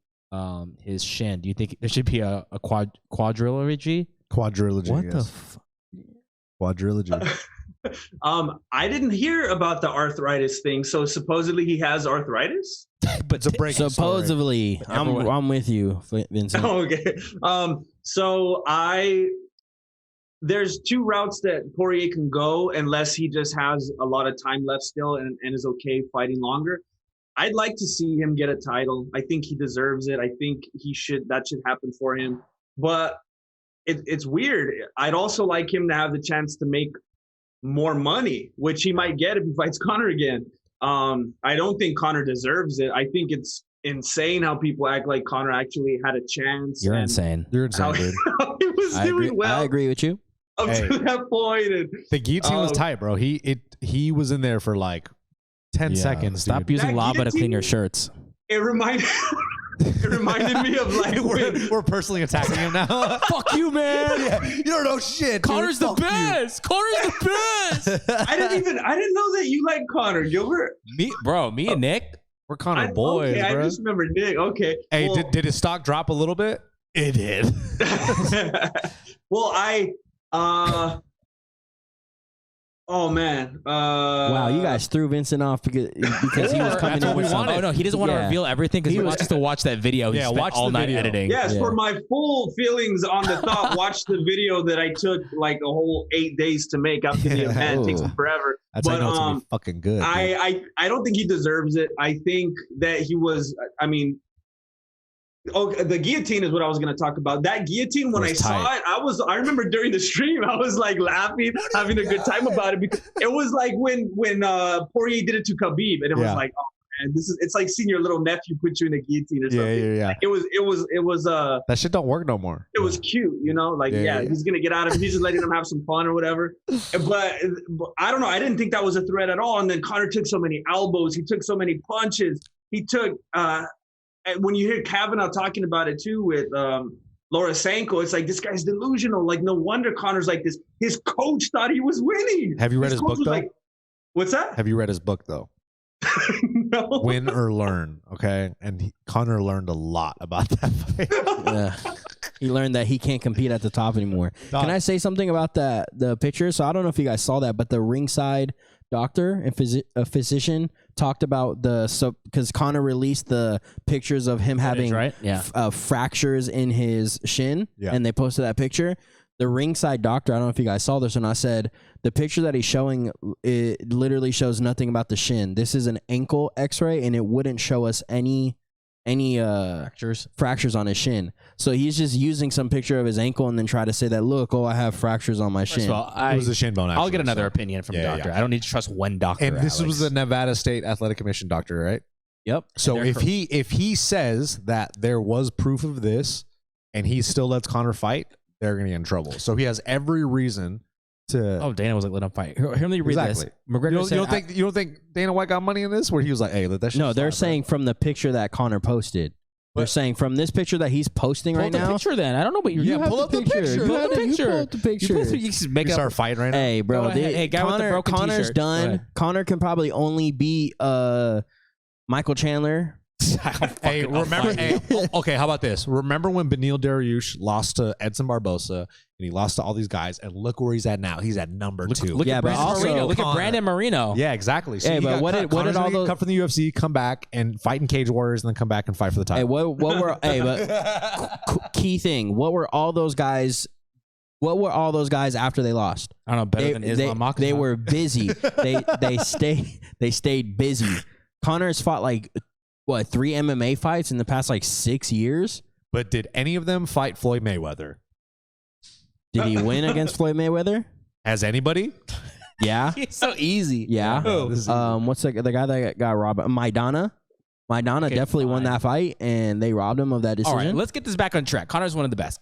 his shin. Do you think there should be a quadrilogy? Quadrilogy. What yes. the? Quadrilogy. I didn't hear about the arthritis thing. So supposedly he has arthritis. But It's a break. Supposedly, I'm with you, Vincent. Okay. So there's two routes that Poirier can go unless he just has a lot of time left still and is okay fighting longer. I'd like to see him get a title. I think he deserves it. I think that should happen for him. But it's weird. I'd also like him to have the chance to make more money, which he might get if he fights Conor again. I don't think Conor deserves it. I think it's insane how people act like Conor actually had a chance. You're and insane. You're insane, dude. how he was doing well I agree with you. up Hey. to that point. And The guillotine was tight, bro. He was in there for like 10 seconds. Stop dude. using That lava to clean your guillotine- shirts. it reminded me of like We're personally attacking him now. Fuck you, man. You don't know shit. Connor's the best. Connor's the best. I didn't know that you like Conor, Gilbert. me and Nick. We're Connor boys, okay, bro. I just remember Nick. Okay. Hey, well, did his stock drop a little bit? It did. Well, oh man. Wow, you guys threw Vincent off because he was coming in with something. Oh no, he doesn't want to reveal everything because he wants us to watch that video. He spent watch all the night video. editing. Yes, for my full feelings on the thought, watch the video that I took like a whole 8 days to make after the event. It takes me forever. That's how I know it's gonna be fucking good. I don't think he deserves it. I think that he was. I mean, the guillotine is what I was going to talk about. That guillotine, when I saw it, I remember during the stream, I was like laughing, having a good time about it because it was like when Poirier did it to Khabib, and it was like, oh man, it's like seeing your little nephew put you in a guillotine or something. Yeah. Like, it was that shit don't work no more. It was cute, you know, like he's gonna get out of it. He's just letting him have some fun or whatever. But I don't know. I didn't think that was a threat at all. And then Conor took so many elbows. He took so many punches. He took. When you hear Kavanaugh talking about it too with Laura Sanko, it's like this guy's delusional. Like no wonder Conor's like this. His coach thought he was winning. Have you read his book though? Like, what's that? Have you read his book though? No. Win or Learn. Okay, and Conor learned a lot about that fight. He learned that he can't compete at the top anymore. Can I say something about the picture? So I don't know if you guys saw that, but the ringside doctor and physician talked about because Conor released the pictures of him having fractures in his shin, and they posted that picture. The ringside doctor, I don't know if you guys saw this or not, said the picture that he's showing, it literally shows nothing about the shin. This is an ankle x-ray, and it wouldn't show us any fractures on his shin. So he's just using some picture of his ankle and then try to say that, look, I have fractures on my shin. First of all, it was a shin bone. Actually, I'll get another opinion from a doctor. Yeah. I don't need to trust one doctor. And this was the Nevada State Athletic Commission doctor, right? Yep. So if he says that there was proof of this and he still lets Conor fight, they're gonna get in trouble. So he has every reason to. Oh, Dana was like, let him fight. Here, let me read this. McGregor you don't think Dana White got money in this? Where he was like, hey, let that shit. No, they're saying from the picture that Conor posted. They're saying from this picture that he's posting right now. Pull up the picture then. I don't know what you're pull up the picture. Pull up the picture. Pull up the picture. You just make up. Start fighting right now. Hey, bro. Hey, guy with the broken Conor's t-shirt. done. Conor can probably only beat Michael Chandler. Hey, remember? Okay, how about this? Remember when Beneil Dariush lost to Edson Barbosa and he lost to all these guys, and look where he's at now. He's at number 2. Look at Brandon Marino. Yeah, exactly. So hey, but what did all those come from the UFC, come back and fight in Cage Warriors, and then come back and fight for the title? Hey, but key thing. What were all those guys after they lost? I don't know. Better than Islam Makhachev. They were busy. They stayed busy. Conor's fought like 3 MMA fights in the past 6 years. But did any of them fight Floyd Mayweather? Did he win against Floyd Mayweather? Has anybody? Yeah. It's so easy. Yeah. What's the guy that got robbed? Maidana. Maidana definitely won that fight, and they robbed him of that decision. All right, let's get this back on track. Conor's one of the best.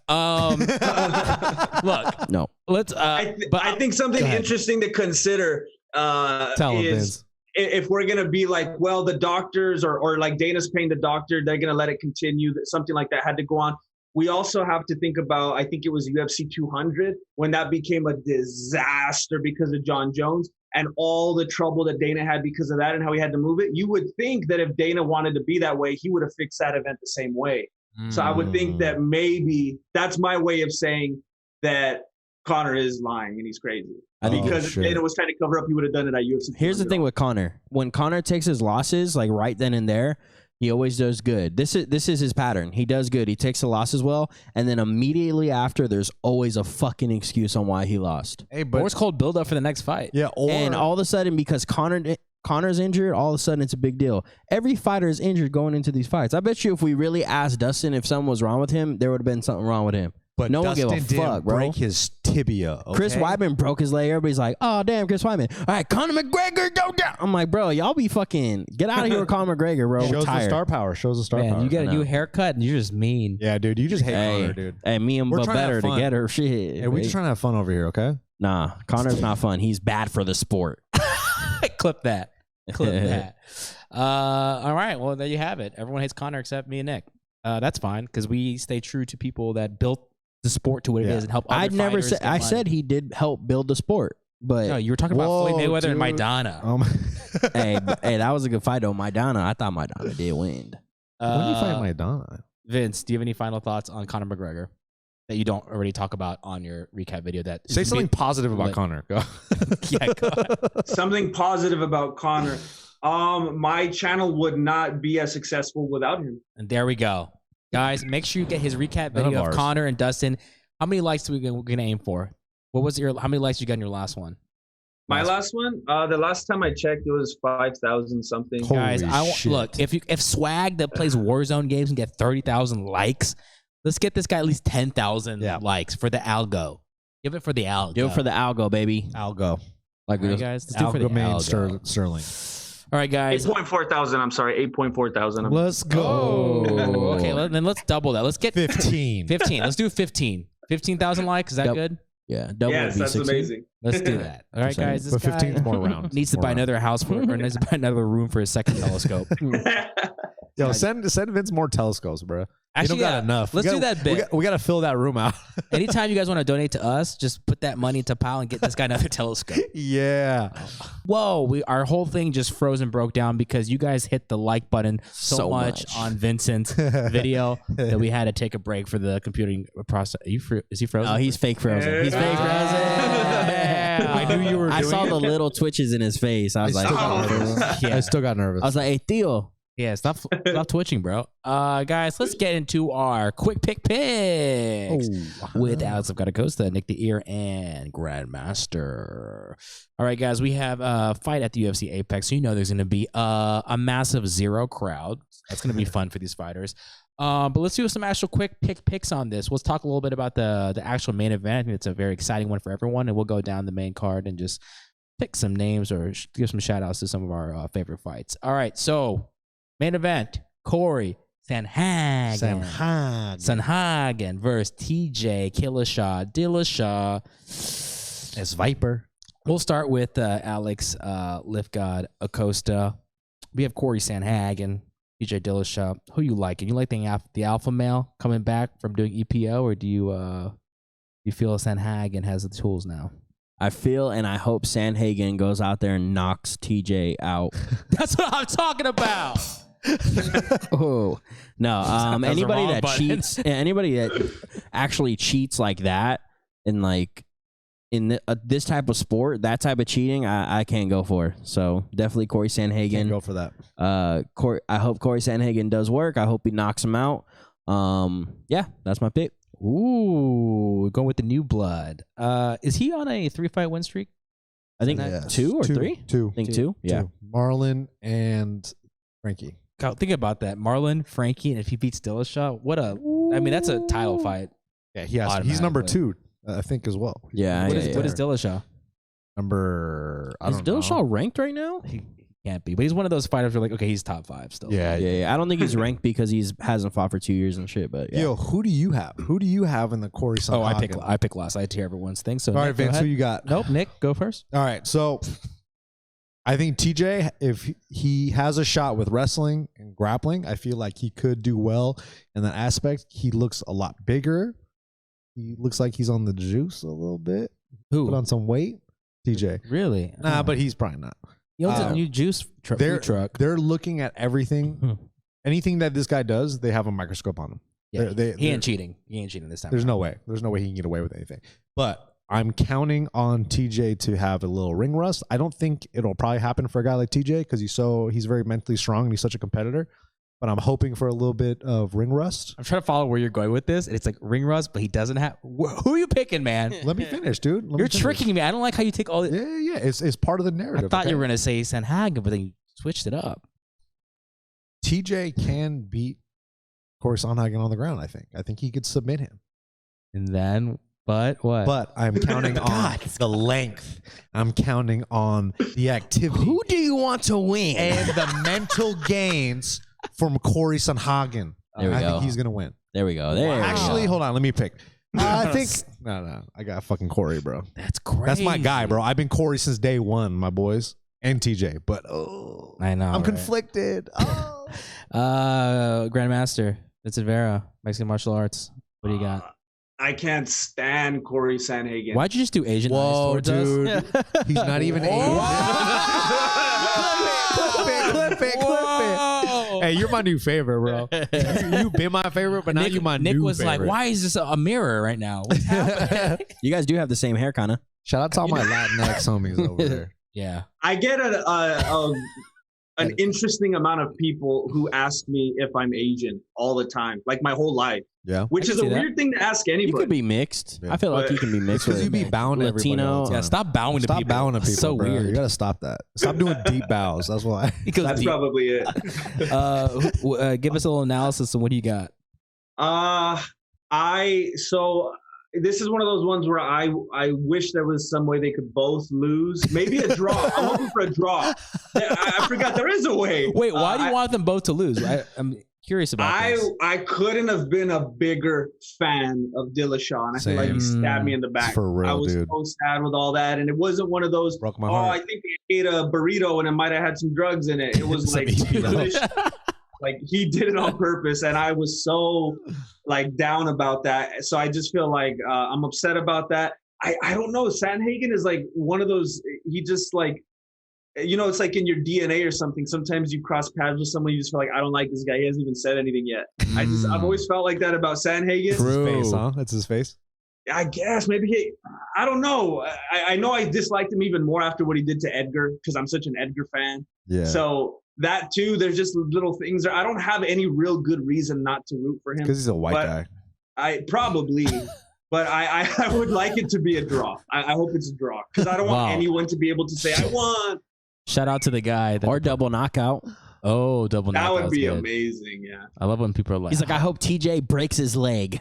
Look, no. Let's. I think something interesting to consider is if we're gonna be like, well, the doctors or like Dana's paying the doctor, they're gonna let it continue. That something like that had to go on. We also have to think about, I think it was UFC 200 when that became a disaster because of John Jones and all the trouble that Dana had because of that and how he had to move it. You would think that if Dana wanted to be that way, he would have fixed that event the same way. So I would think that maybe that's my way of saying that Conor is lying and he's crazy. I think because if Dana was trying to cover up, he would have done it at UFC. Here's the thing with Conor. When Conor takes his losses, like right then and there, he always does good. This is his pattern. He does good. He takes the losses well, and then immediately after, there's always a fucking excuse on why he lost. Hey, but it's called build up for the next fight. Yeah, and all of a sudden, because Conor's injured, all of a sudden it's a big deal. Every fighter is injured going into these fights. I bet you if we really asked Dustin if something was wrong with him, there would have been something wrong with him. But no Dustin one gave a fuck, bro. Break his tibia. Okay? Chris Weidman broke his leg. Everybody's like, "Oh damn, Chris Weidman! All right, Conor McGregor, go down." I'm like, bro, y'all be fucking get out of here with Conor McGregor, bro. Shows the star power. Shows the star power. You get a new haircut and you're just mean. Yeah, dude, you just hate Conor, dude. Hey, me and But better together. Shit. Hey, we're just trying to have fun over here, okay? Nah, Conor's not fun. He's bad for the sport. Clip that. Clip that. All right. Well, there you have it. Everyone hates Conor except me and Nick. That's fine because we stay true to people that built the sport to what it is and help other I'd never fighters said. I said he did help build the sport, but no, you were talking about Floyd Mayweather and Maidana. Hey, that was a good fight though. Maidana, I thought Maidana did win. When did you fight Maidana? Vince, do you have any final thoughts on Conor McGregor that you don't already talk about on your recap video? That Say something positive about Conor. Go. Yeah, go ahead. Something positive about Conor. My channel would not be as successful without him. And there we go. Guys, make sure you get his recap None video of of ours. Conor and Dustin. How many likes are we gonna aim for? How many likes you got in your last one? My last one, the last time I checked, it was 5,000 something. Holy Guys, shit. look, if Swag that plays Warzone games can get 30,000 likes, let's get this guy at least 10,000 likes for the algo. Give it for the algo. Do it for the algo, baby. Algo. Like All right, guys, let's do it for the algo. Sterling. All right, guys. 8.4 thousand. I'm sorry, 8.4 thousand. Let's go. Oh, okay, then let's double that. Let's get 15. 15. Let's do 15. 15,000 likes. Is that Yep. good? Yeah, double Yes, would be that's 16. amazing. Let's do that. All right, guys. This But guy 15 more rounds. needs to buy another house for, or needs to buy another room for his second telescope. Yo, send Vince more telescopes, bro. Actually, you don't got enough. Let's do that bit. We got to fill that room out. Anytime you guys want to donate to us, just put that money into Pile and get this guy another telescope. Yeah. Whoa, our whole thing just froze and broke down because you guys hit the like button so much on Vincent's video that we had to take a break for the computing process. Is he frozen? Oh, he's fake frozen. He's fake frozen. I knew you were. I saw the little twitches in his face. I was like, I still got nervous. I was like, hey, Theo. Yeah, stop twitching, bro. Guys, let's get into our quick picks with Alec Acosta, Nick the Ear, and Grandmaster. All right, guys, we have a fight at the UFC Apex. So you know there's going to be a massive zero crowd. That's going to be fun for these fighters. But let's do some actual quick picks on this. Let's talk a little bit about the actual main event. I think it's a very exciting one for everyone, and we'll go down the main card and just pick some names or give some shout outs to some of our favorite fights. All right, so main event, Corey Sandhagen versus TJ Dillashaw as Viper. We'll start with Alex Acosta. We have Corey Sandhagen, TJ Dillashaw. Who you liking? You like the alpha male coming back from doing EPO, or do you feel Sandhagen has the tools now? I feel and I hope Sandhagen goes out there and knocks TJ out. That's what I'm talking about. Oh no! Anybody that cheats, anybody that actually cheats like that, in this type of sport, that type of cheating, I can't go for. So definitely Corey Sandhagen. Can't go for that. I hope Corey Sandhagen does work. I hope he knocks him out. Yeah, that's my pick. Ooh, going with the new blood. Is he on a 3-fight win streak? I think two or three. Two. I think two. Yeah. Marlon and Frankie. God, think about that. Marlon, Frankie, and if he beats Dillashaw, that's a title fight. Yeah, he's number 2, I think, as well. Yeah. What is Dillashaw? Number, I Is don't know. Dillashaw ranked right now? He can't be, but he's one of those fighters where okay, he's top 5 still. Yeah. I don't think he's ranked because he hasn't fought for 2 years and shit. But yeah. Yo, who do you have? Who do you have in the Corey Sandhagen? I pick last. I hear everyone's thing. So All right, Nick, go Vince, ahead. who you got? Nope, Nick, go first. All right, so I think TJ, if he has a shot with wrestling and grappling, I feel like he could do well in that aspect. He looks a lot bigger. He looks like he's on the juice a little bit. Who? Put on some weight. TJ. Really? Nah, but he's probably not. He owns a new juice food truck. They're looking at everything. Anything that this guy does, they have a microscope on him. Yeah, he ain't cheating. He ain't cheating this time. There's no way. There's no way he can get away with anything. But I'm counting on TJ to have a little ring rust. I don't think it'll probably happen for a guy like TJ because he's very mentally strong and he's such a competitor. But I'm hoping for a little bit of ring rust. I'm trying to follow where you're going with this. And it's like ring rust, but he doesn't have. Who are you picking, man? Let me finish, dude. You're tricking me. I don't like how you take all the. Yeah. It's part of the narrative. I thought you were going to say Sandhagen, but then you switched it up. TJ can beat Corey Sandhagen on the ground, I think. I think he could submit him. And then, but what? But I'm counting on the length. I'm counting on the activity. Who do you want to win? And the mental gains from Corey Sandhagen. There we I go. think he's going to win. There we go. There. Actually, hold on. Let me pick. I think no. I got fucking Corey, bro. That's crazy. That's my guy, bro. I've been Corey since day one, my boys, and TJ. But I know. I'm conflicted. Oh. Grandmaster Vincent Vera, Mexican martial arts. What do you got? I can't stand Corey Sandhagen. Why'd you just do Asian eyes Whoa, towards dude. us? He's not even Asian. Clip it. Hey, you're my new favorite, bro. You've been my favorite, but now Nick, you're my Nick new was favorite. like, why is this a mirror right now? What's happening? You guys do have the same hair, kind of. Shout out to all my Latinx homies over there. Yeah. I get an interesting amount of people who ask me if I'm Asian all the time, like my whole life. Yeah. Which I is can a see that. weird thing to ask You anybody. could be mixed. Yeah. I feel like But- you can be mixed Because with you be bowing to everybody Latino. all the time. Yeah, stop bowing to Stop people. bowing to people, So bro. weird. You gotta stop that. Stop doing deep bows. That's why. He goes That's deep. probably it. Give us a little analysis of what do you got? So this is one of those ones where I wish there was some way they could both lose. Maybe a draw. I'm hoping for a draw. I forgot there is a way. Wait, why do you want them both to lose? I'm curious about this. I couldn't have been a bigger fan of Dillashaw, and I feel like he stabbed me in the back. For real, I was dude. so sad with all that, and it wasn't one of those. Broke my Oh, heart. I think he ate a burrito and it might have had some drugs in it. It was like like he did it on purpose, and I was so like down about that. So I just feel like I'm upset about that. I don't know. Sandhagen is like one of those. He just like, you know, it's like in your DNA or something. Sometimes you cross paths with someone, you just feel like, I don't like this guy. He hasn't even said anything yet. I've always felt like that about Sandhagen. It's his face, huh? That's his face. I guess maybe I don't know. I know I disliked him even more after what he did to Edgar because I'm such an Edgar fan. Yeah. So that too, there's just little things there. I don't have any real good reason not to root for him. Because he's a white but guy. I probably, but I would like it to be a draw. I hope it's a draw because I don't want anyone to be able to say I won. Shout out to the guy. Or double knockout. Oh, double knockout. That would be good. amazing. Yeah. I love when people are like, He's like, I hope TJ breaks his leg.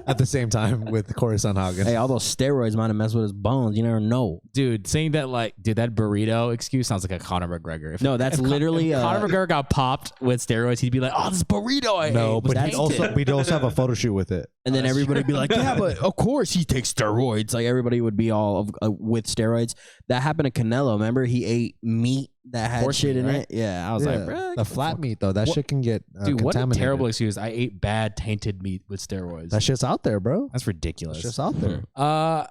At the same time with Corey Sandhagen. Hey, all those steroids might have messed with his bones. You never know. dude, saying that like, dude, that burrito excuse sounds like a Conor McGregor. No, that's literally if Conor McGregor got popped with steroids, he'd be like, oh, this burrito I No, ate was but tainted." we'd also have a photo shoot with it. And then everybody would be like, yeah, but of course he takes steroids. Like everybody would be all with steroids. That happened to Canelo. Remember, he ate meat that had Horse shit meat, in right? it. Yeah, I was like, bro, the flat meat though, that What- shit can get Dude, what a contaminated. terrible excuse. I ate bad tainted meat with steroids. That shit's out there, bro. That's ridiculous. That shit's out there. You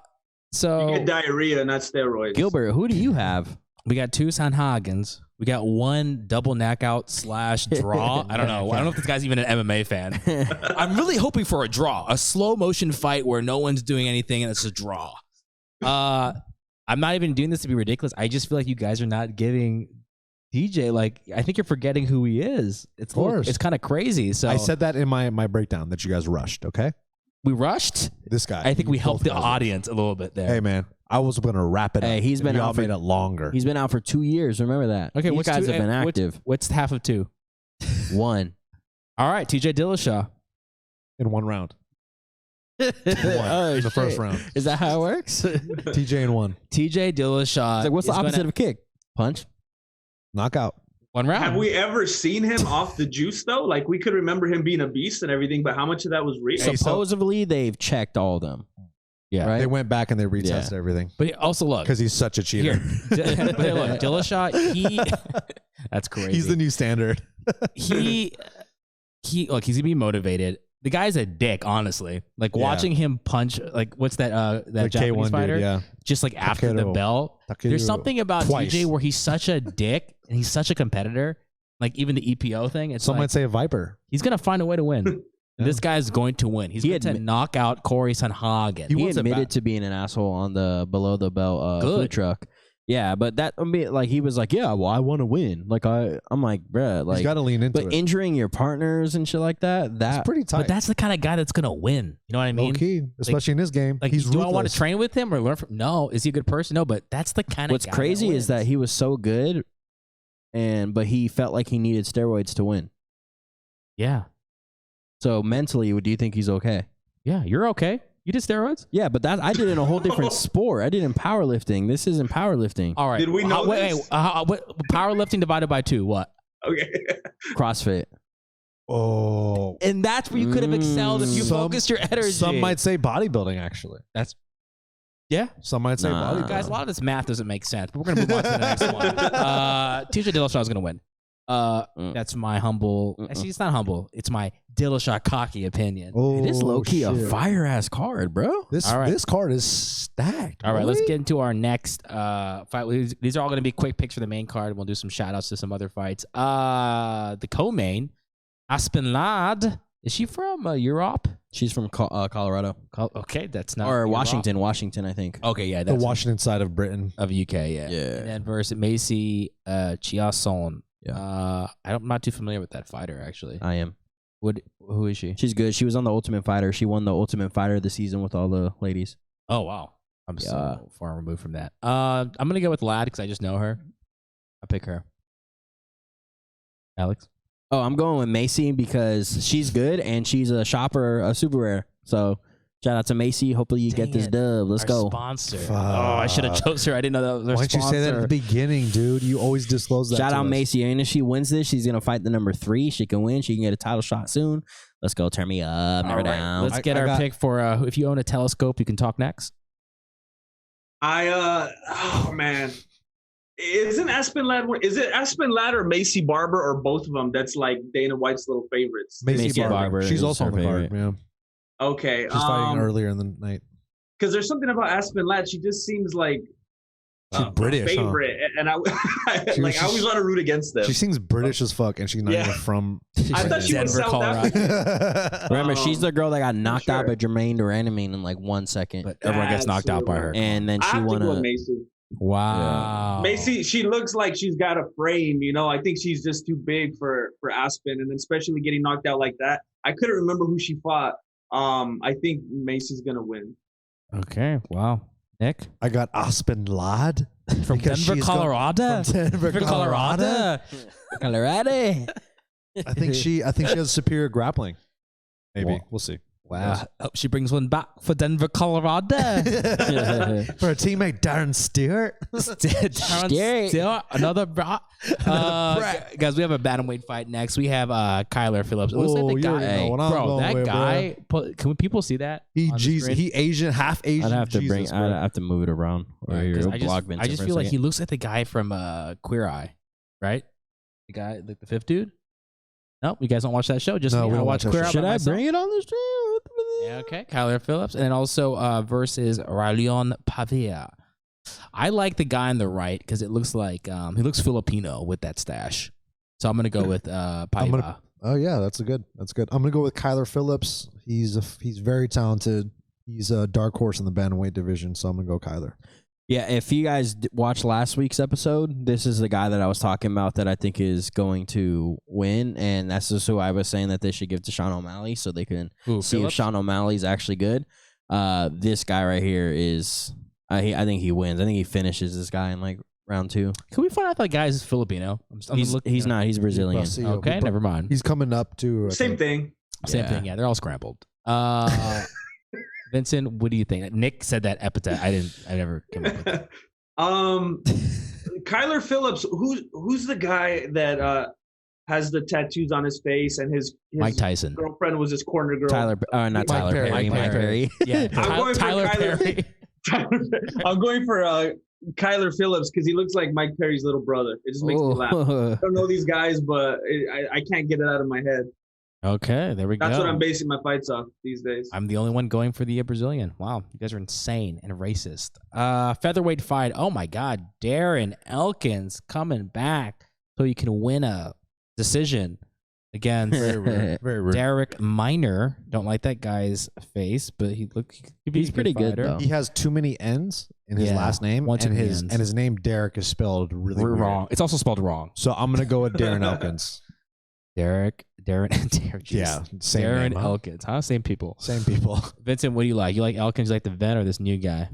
So get diarrhea, not steroids. Gilbert, who do you have? we got 2 Sandhagens. We got 1 double knockout / draw. I don't know. I don't know if this guy's even an MMA fan. I'm really hoping for a draw, a slow motion fight where no one's doing anything and it's a draw. I'm not even doing this to be ridiculous. I just feel like you guys are not giving DJ, like, I think you're forgetting who he is. It's course. it's kind of crazy. So I said that in my breakdown that you guys rushed, okay? we rushed. This guy. I think we You helped both the guys audience a little bit there. rushed. Hey man, I was gonna wrap it Hey, up. he's been Y'all out for- made it longer. He's been out for 2 years. Remember that. Okay, you what's guys 2 have been active. What's half of 2? 1. All right, TJ Dillashaw. in one round. Oh, in the first shit. round. Is that how it works? TJ in one. TJ Dillashaw. It's like, what's the is gonna- opposite of kick? Punch. Knockout. 1 round? Have we ever seen him off the juice though? Like we could remember him being a beast and everything, but how much of that was real? Hey, so- Supposedly, they've checked all of them. Yeah. Right? They went back and they retested everything. But also look. Because he's such a cheater. Here. But look, Dillashaw, he that's crazy. He's the new standard. he look, he's gonna be motivated. The guy's a dick, honestly. Like Yeah. watching him punch, like what's that The Japanese K1 fighter? dude, yeah. Just like after the Takeru. bell. Takeru. There's something about Twice. TJ where he's such a dick and he's such a competitor. Like even the EPO thing, it's Some like, might say a viper. he's gonna find a way to win. And this guy's going to win. He's He going to knock out Corey Sandhagen. He wants it admitted back. to being an asshole on the below the belt Good. food truck. Yeah, but that I mean, like he was like, yeah, well, I want to win. Like I'm like, bruh, like, He's got to lean into but it. injuring your partners and shit like that, It's that pretty tight. But that's the kind of guy that's going to win. You know what I mean? Low key, especially in this game. Like, he's do I want ruthless. to train with him or learn from? No. Is he a good person? No, but that's the kind of what's guy crazy that is that wins. he was so good, but he felt like he needed steroids to win. Yeah. So mentally, do you think he's okay? Yeah. You're okay. You did steroids? Yeah, but that I did in a whole different sport. I did in powerlifting. This isn't powerlifting. All right. Did we know Wait, this? what, powerlifting divided by 2, what? Okay. CrossFit. Oh, And that's where you could have excelled if you Some- focused your energy. some might say bodybuilding. Actually, Yeah. some might say Nah. bodybuilding. Guys, a lot of this math doesn't make sense, but we're going to move on to the next one. TJ Dillashaw is going to win. That's my humble. Actually, it's not humble. It's my Dillashaw cocky opinion. It is low key a shit. fire ass card, bro. This card is stacked. All right, let's boy. get into our next fight. These are all going to be quick picks for the main card. We'll do some shout outs to some other fights. The co-main, Aspen Ladd. Is she from Europe? She's from Colorado Okay, that's not or Europe. Washington, I think. Okay, yeah, The that's Washington side of Britain. of UK, yeah. Yeah. And then versus Macy Chiasson. Yeah. I'm not too familiar with that fighter actually. I am. Who is she? She's good. She was on the Ultimate Fighter. She won the Ultimate Fighter of the season with all the ladies. Oh wow, I'm Yeah. so far removed from that. I'm gonna go with Ladd because I just know her. I'll pick her. Alex. Oh, I'm going with Macy because she's good and she's a shopper, a super rare. So shout out to Macy. Hopefully you Dang get this it. dub. Let's Our go. Sponsor. Fuck. Oh, I should have chose her. I didn't know that was our Why didn't you say that at the beginning, dude? You always disclose that. Shout to out us. Macy. And if she wins this, she's gonna fight the number 3. She can win. She can get a title shot soon. Let's go. Turn me up. Never All right, down. let's get I our got- pick for if you own a telescope, you can talk next. Oh man, isn't Aspen Ladd? Is it Aspen Ladd or Macy Barber or both of them? That's like Dana White's little favorites. Macy Barber. She's is also her on the card, favorite. man. Okay, She's fighting earlier in the night. because there's something about Aspen Ladd. She just seems like She's British, huh? favorite, and I She- I always want to root against them. She seems British as fuck, and she's not Yeah. even from. I thought she was Denver, South Colorado. African. Remember, she's the girl that got knocked out sure. by Jermaine Duranamine in like 1 second. But everyone gets knocked out by her. And then I she have to won go with a. Macy. Wow. Macy, she looks like she's got a frame. You know, I think she's just too big for Aspen, and then especially getting knocked out like that. I couldn't remember who she fought. I think Macy's gonna win. Okay. Wow. Nick I got Aspen Ladd from Because Denver, she's Colorado. from Denver, Colorado. Colorado. I think she has superior grappling. Maybe we'll see. Wow. Hope she brings one back for Denver, Colorado. For a teammate Darren Stewart. Darren Stewart, another brat. Guys, we have a bantamweight fight next. We have Kyler Phillips. It looks like the you guy, already know what I'm bro. going That with, guy. Can people see that? He on the Jesus, screen? he Asian, half Asian. I'd have to Jesus, I'd bro. have to move it around. Or Yeah, here, 'cause it'll block I Vincent just for a feel like he second. looks like the guy from Queer Eye, right? The guy, like the fifth dude. Nope, you guys don't watch that show. Just No, me. we I don't watch watch that Queer show. Eye. Should by I myself. bring it on the stream? Yeah, okay. Kyler Phillips. And then also versus Raylion Pavia. I like the guy on the right because it looks like he looks Filipino with that stash. So I'm going to go with Paiva. Oh yeah, that's good. I'm gonna go with Kyler Phillips. He's very talented. He's a dark horse in the bantamweight division, so I'm gonna go Kyler. Yeah, if you guys watched last week's episode, this is the guy that I was talking about that I think is going to win, and that's just who I was saying that they should give to Sean O'Malley so they can see if Sean O'Malley's actually good. This guy right here is, I think he wins. I think he finishes this guy in like round 2. Can we find out that guy is Filipino? He's not. He's Brazilian. Okay, never mind. He's coming up to Same thing. Same Yeah. thing. Yeah, they're all scrambled. Vincent, what do you think? Nick said that epithet. I never came up with that. Kyler Phillips. Who's the guy that has the tattoos on his face and his Mike Tyson. girlfriend was his corner girl? Not Tyler Perry. Perry. Mike Mike Perry. Perry. Yeah, I'm going for Tyler Kyler. Perry. I'm going for Kyler Phillips because he looks like Mike Perry's little brother. It just makes me laugh. I don't know these guys, but I can't get it out of my head. Okay, there we go. That's what I'm basing my fights off these days. I'm the only one going for the Brazilian. Wow, you guys are insane and racist. Featherweight fight. Oh my God, Darren Elkins coming back so you can win a decision against very rude. Derek Minor. Don't like that guy's face, but he's pretty good, fighter. though. He has too many N's in his Yeah, last name, one too and many his N's. name Derek is spelled really We're weird. wrong. It's also spelled wrong. So I'm gonna go with Darren Elkins. Darren, Yeah, same Darren name, huh? Elkins, huh? Same people. Same people. Vincent, what do you like? You like Elkins? You like the vet or this new guy?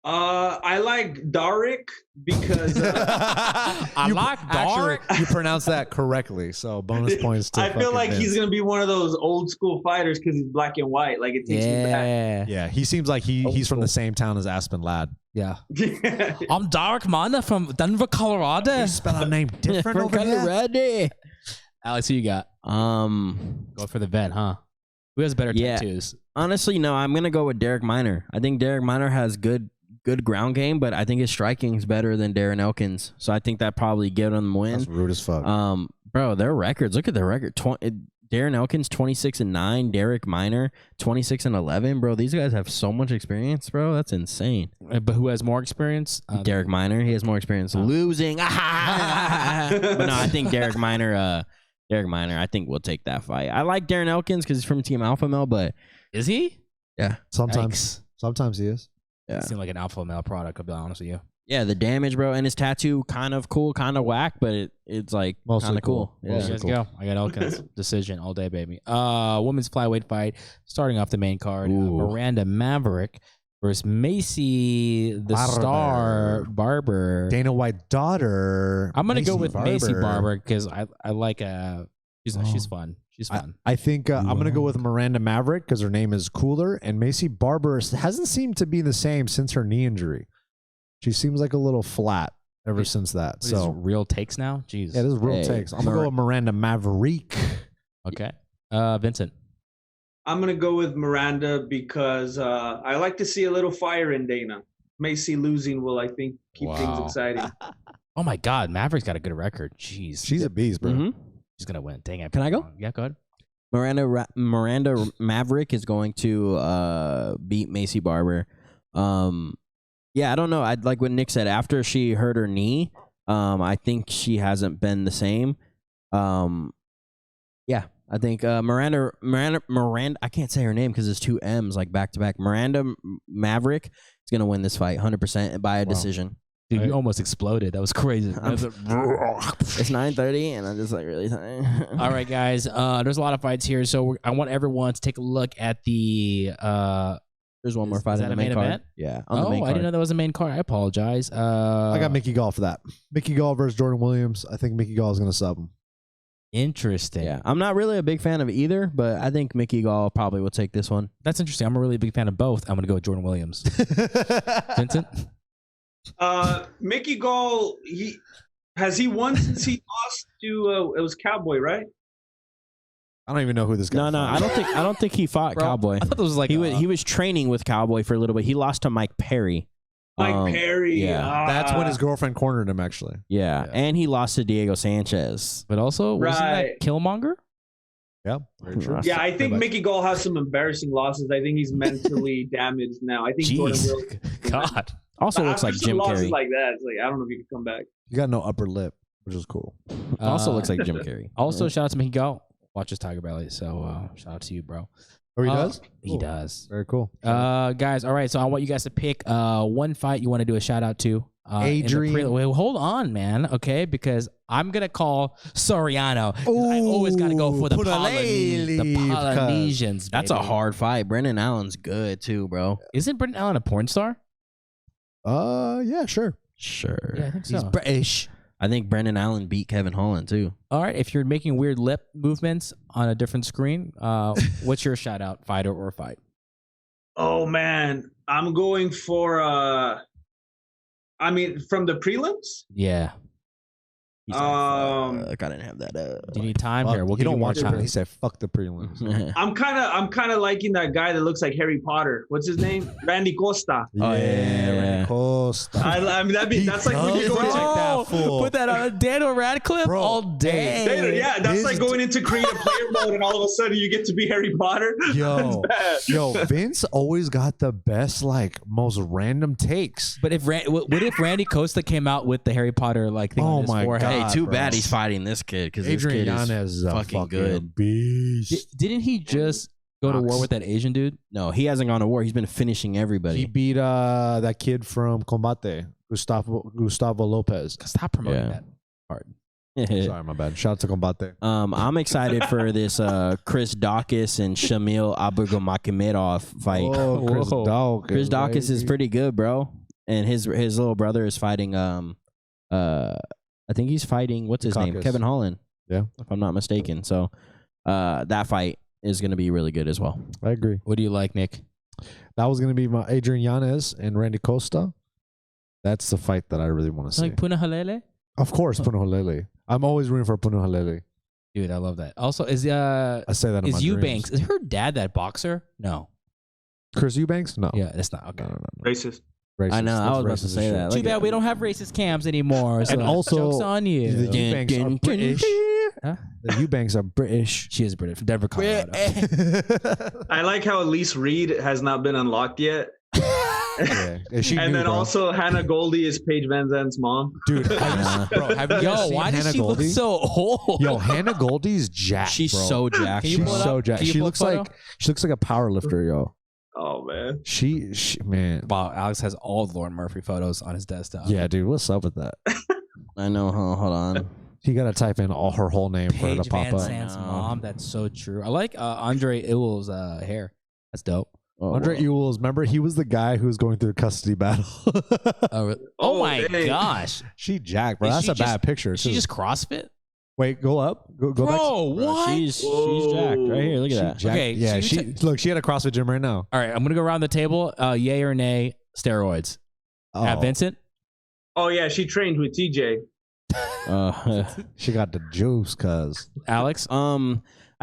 I like Darik because I like Actually, Dark. you pronounced that correctly, so bonus points to I feel fucking like he's Vince. gonna be one of those old school fighters because he's black and white. Like it takes Yeah, Yeah, he seems like he's from the same town as Aspen Ladd. yeah. me back. I'm Derek Minor from Denver, Colorado. You spell our name different over here. Colorado. Alex, who you got? Go for the vet, huh? Who has better Yeah. tattoos? Honestly, no. I'm gonna go with Derek Minor. I think Derek Minor has good ground game, but I think his striking is better than Darren Elkins. So I think that probably give him the win. That's rude as fuck. Bro, their records. Look at their record. Darren Elkins 26-9, Derek Minor 26-11. Bro, these guys have so much experience, bro. That's insane. But who has more experience? Derek Minor, he has more experience losing. But no, I think Derek Minor, I think will take that fight. I like Darren Elkins because he's from Team Alpha Male, but Is he? yeah, Sometimes he is. yeah, Seemed like an alpha male product, I'll be honest with you. yeah. The damage, bro, and his tattoo kind of cool, kind of whack, but it's like Mostly kind of cool. cool. Yeah. Mostly Let's cool. go. I got Elkins. Decision all day, baby. Women's flyweight fight starting off the main card. Miranda Maverick versus Macy the Star Barber. Dana White daughter. I'm gonna go with Macy Barber. Barber because I like she's fun. She's fun. I think I'm going to go with Miranda Maverick because her name is cooler. And Macy Barber hasn't seemed to be the same since her knee injury. She seems like a little flat ever since that. What is So, real takes now? Jeez. yeah, this is real Hey, takes. I'm going to go with Miranda Maverick. Okay. Vincent. I'm gonna go with Miranda because I like to see a little fire in Dana. Macy losing will, I think, keep things Wow. exciting. Oh my God, Maverick's got a good record. Jeez. She's a beast, bro. Mhm. She's gonna win. Dang it. Can I go? Yeah, go ahead. Miranda Maverick is going to beat Macy Barber. Yeah, I don't know. I'd like what Nick said after she hurt her knee. I think she hasn't been the same. Yeah, I think Miranda. I can't say her name because it's two M's like back to back. Miranda Maverick is gonna win this fight 100% by a decision. Dude, you almost exploded. That was crazy. It's 9:30 and I'm just like really tired. All right, guys. There's a lot of fights here, so I want everyone to take a look at the. There's one more fight is in that the a main main card. event? Yeah, on the main I card. didn't know that was a main card. I apologize. I got Mickey Gall for that. Mickey Gall versus Jordan Williams. I think Mickey Gall is going to sub him. Interesting. Yeah, I'm not really a big fan of either, but I think Mickey Gall probably will take this one. That's interesting. I'm a really big fan of both. I'm gonna go with Jordan Williams. Vincent. Mickey Gall, has he won since he lost to it was Cowboy, right? I don't even know who this guy is. No, I don't think he fought Bro, Cowboy. I thought this was like He was training with Cowboy for a little bit. He lost to Mike Perry. Mike Perry. yeah. That's when his girlfriend cornered him, actually. Yeah, and he lost to Diego Sanchez. But also, wasn't Right. that Killmonger? Yeah, very true. Yeah, I think Very much. Mickey Gall has some embarrassing losses. I think he's mentally damaged now. I think Jordan Jeez. Williams. God. Also But looks after like some Jim losses Carrey. like that, it's like I don't know if he can come back. You got no upper lip, which is cool. Also looks like Jim Carrey. Also, shout out to Mickey Gall. Watches Tiger Belly. So shout out to you, bro. Oh, he does? He Cool. does. Very cool. Guys, all right. So I want you guys to pick one fight you want to do a shout out to. Adrian. Wait, hold on, man. Okay, because I'm gonna call Soriano. 'Cause I always gotta go for the Polynesians. That's a baby. hard fight. Brendan Allen's good too, bro. Isn't Brendan Allen a porn star? Yeah, sure. Sure. Yeah, I think He's so. British. I think Brendan Allen beat Kevin Holland too. All right. If you're making weird lip movements on a different screen, what's your shout out, fighter or fight? Oh man, I'm going for. I mean, from the prelims. Yeah. I didn't have that. Do you need time here? We'll he give you don't more watch it, time. but he said, "Fuck the prelims." I'm kind of liking that guy that looks like Harry Potter. What's his name? Randy Costa. yeah. Costa. I mean, that's like when does you go look into like that fool. Put that on Daniel Radcliffe Bro, all day. yeah, that's His like going into creative player mode, and all of a sudden you get to be Harry Potter. Yo, That's bad. yo, Vince always got the best, like, most random takes. But if what if Randy Costa came out with the Harry Potter like thing Oh on his my forehead? Hey, God, too bro. bad he's fighting this kid because this Adrian kid Yanez is a fucking good. beast. Didn't he just go to war with that Asian dude? No, he hasn't gone to war. He's been finishing everybody. He beat that kid from Combate, Gustavo Lopez. Stop promoting Yeah. that part. Sorry, my bad. Shout out to Combate. I'm excited for this Chris Dawkins and Shamil Aburgomakimedov fight. Oh, Chris Whoa. Dawkins. Chris Dawkins is baby. pretty good, bro. And his little brother is fighting I think he's fighting what's his name? Dukakis. Kevin Holland. Yeah. If I'm not mistaken. So that fight is gonna be really good as well. I agree. What do you like, Nick? That was going to be my Adrian Yanez and Randy Costa. That's the fight that I really want to see. Like Punahele? Of course, Punahele. I'm always rooting for Punahele. Dude, I love that. Also, is I say that in my Eubanks, dreams. is her dad that boxer? No. Chris Eubanks? No. Yeah, that's not okay. No. Racist. Racist. I know, I That's was about to racist say as that. Too Like- bad we don't have racist cams anymore. So And also, joke's on you. the Eubanks are British. The Eubanks are British. She is British from Denver, Colorado. I like how Elise Reed has not been unlocked yet. Yeah. She And knew, then bro. also Hannah Goldie is Paige Van Zant's mom. Dude, bro, have you Yo, guys seen why does Hannah she Goldie? look so old? Yo, Hannah Goldie's jacked. She's bro. so jacked. Can you She's pull it so up? jacked. Can you She pull a looks photo? like a power lifter, yo. Oh man. She man. Wow, Alex has all the Lauren Murphy photos on his desktop. Yeah, dude, what's up with that? I know. Hold on. You gotta type in all her whole name for her Paige to pop Van up. Zant's mom. That's so true. I like Andre Ewell's hair. That's dope. Oh, Andre Ewells, remember he was the guy who was going through a custody battle. Oh my dang. gosh. She jacked, bro. Is That's she a bad just- picture. Is she too. just CrossFit? Wait, go up. Go back. Bro, what? She's jacked right here. Look at that. Jacked. Okay, Yeah, so you look. She had a CrossFit gym right now. All right, I'm gonna go around the table. Yay or nay? Steroids. Oh, Vincent. Oh yeah, she trained with TJ. she got the juice, cuz. Alex.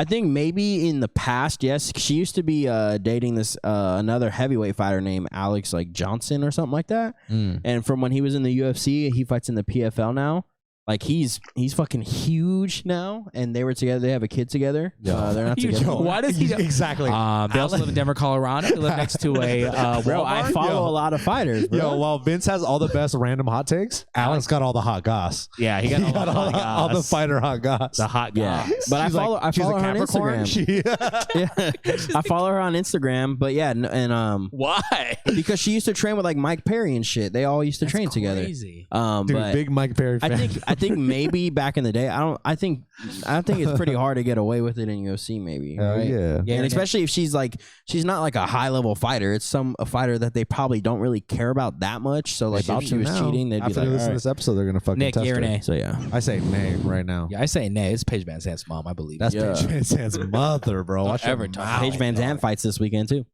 I think maybe in the past, yes, she used to be dating this another heavyweight fighter named Alex like Johnson or something like that. And from when he was in the UFC, he fights in the PFL now. Like he's fucking huge now, and they were together. They have a kid together. They're not Huge. together. Why does he? Exactly. They also live in Denver, Colorado. They live next to a Bro, Walmart. I follow a lot of fighters, bro. Yo, while Vince has all the best random hot takes, Alex got all the hot goss. Yeah, he got, He got all the fighter hot goss. The hot Yeah, guy. but I She's follow she's her a on Capricorn. Instagram. Yeah, I follow her on Instagram. But yeah, and Why? because she used to train with like Mike Perry and shit. They all used to train together. Crazy. Dude, But big Mike Perry fan. I think maybe back in the day, I think it's pretty hard to get away with it in UFC. Maybe, Hell right? yeah. Yeah, And especially if she's not like a high level fighter. It's a fighter that they probably don't really care about that much. So like About if to she was now. cheating, they'd be After like, they listen all to right. this episode, they're gonna fucking Nick, test yay or her. nay? So yeah, I say nay right now. Yeah, I say nay. It's Paige Van Zant's mom, I believe. That's Yeah. Paige Van Zant's mother, bro. Watch ever your talk. mouth. Paige Van Zandt fights this weekend too.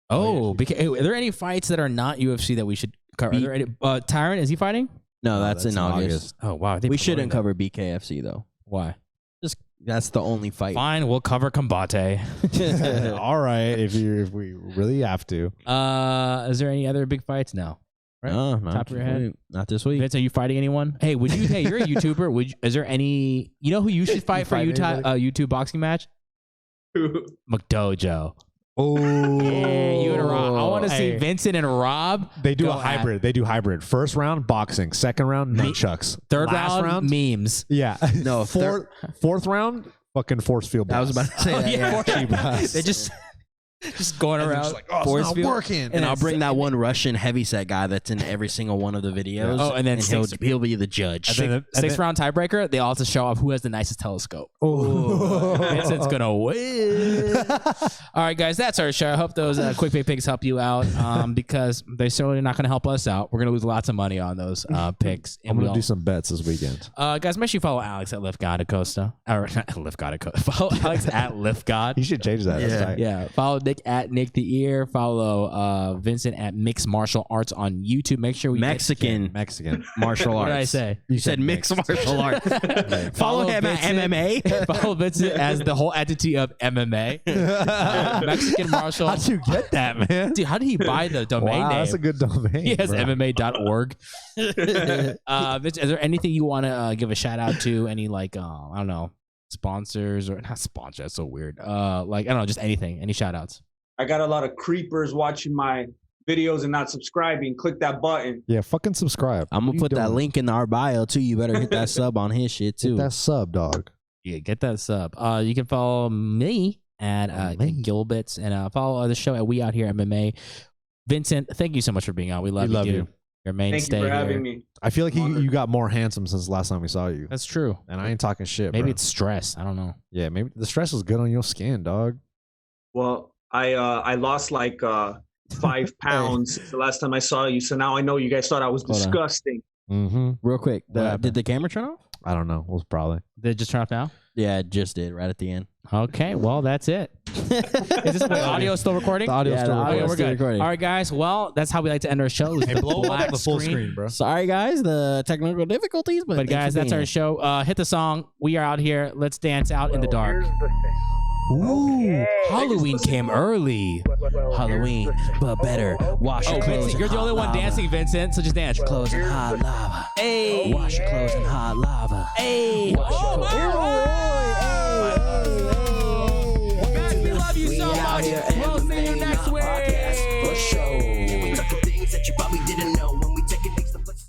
Oh, because, are there any fights that are not UFC that we should cover? Are there any, Tyron, is he fighting? No, that's in August. Oh wow, We shouldn't cover BKFC though. Why? That's the only fight. Fine, we'll cover Combate. All right, if we really have to. Is there any other big fights? No. Right? No, not Top of your head? Not this week. Vince, are you fighting anyone? Hey, would you? Hey, you're a YouTuber. Is there any? You know who you should fight for a fight YouTube boxing match? McDojo. Oh, Yeah, you and Rob. I want to see Hey. Vincent and Rob. They do go a hybrid. They do hybrid. First round boxing. Second round nunchucks. Third Last round, memes. Yeah. No, fourth round fucking force field. I was about to say Oh, that. yeah. Yeah. They just going around. force field. working. And I'll bring that one Russian heavyset guy that's in every single one of the videos. Oh, and then he'll be the judge. Six round tiebreaker. They all have to show off who has the nicest telescope. Vincent's gonna win. All right, guys, that's our show. I hope those quick picks help you out because they're certainly not gonna help us out. We're gonna lose lots of money on those picks. I'm gonna do some bets this weekend. Guys, make sure you follow Alex at Lift God Acosta. Or not Lift God Acosta. Follow Alex at Lift God. You should change that. That's tight. Yeah. Follow Nick at Nick the Ear. Follow Vincent at Mixed Martial Arts on YouTube. Make sure we Mexican martial What arts. did I say? You said mixed martial arts. Follow him at Vincent- MMA. Follow Vincent as the whole entity of MMA. Mexican martial. How'd you get that, man? Dude, how did he buy the domain Wow, name? that's a good domain. He has bro. MMA.org. Vince, is there anything you want to give a shout out to? Any I don't know, sponsors or not sponsors? That's so weird. I don't know, just anything. Any shout outs? I got a lot of creepers watching my videos and not subscribing. Click that button. Yeah, fucking subscribe. I'm What gonna are put you that doing? link in our bio too. You better hit that sub on his shit too. Hit that sub, dog. Yeah, get that sub. You can follow me at Me. Gilbits and follow the show at We Out Here MMA. Vincent, thank you so much for being on. We love you, dude. you. Your Thank mainstay you for here. having me. I feel like you got more handsome since the last time we saw you. That's true. And I ain't talking shit. Maybe bro. it's stress. I don't know. Yeah, maybe the stress was good on your skin, dog. Well, I lost like 5 pounds since the last time I saw you. So now I know you guys thought I was Hold on. disgusting. Mm-hmm. Real quick, happened? did the camera turn off? I don't know. We'll probably. Did it just turn off now? Yeah, it just did right at the end. Okay, well, that's it. Is this audio still recording? The audio's still Oh, yeah, audio's we're still good. recording. All right, guys. Well, that's how we like to end our show. Hey, blow Black up the full screen, bro. Sorry, guys, the technical difficulties, but But thanks guys, for that's being our here. show. Hit the song. We are out here. Let's dance out in the Well, dark. here's the thing. Ooh, Okay. Halloween came early. Well, Halloween, here's the thing. but better. Wash Oh, your clothes. Vincent, in you're the hot only one lava. dancing, Vincent. So just dance. Clothes in hot lava. Hey, Wash your clothes in hot lava. hey. Wash your clothes.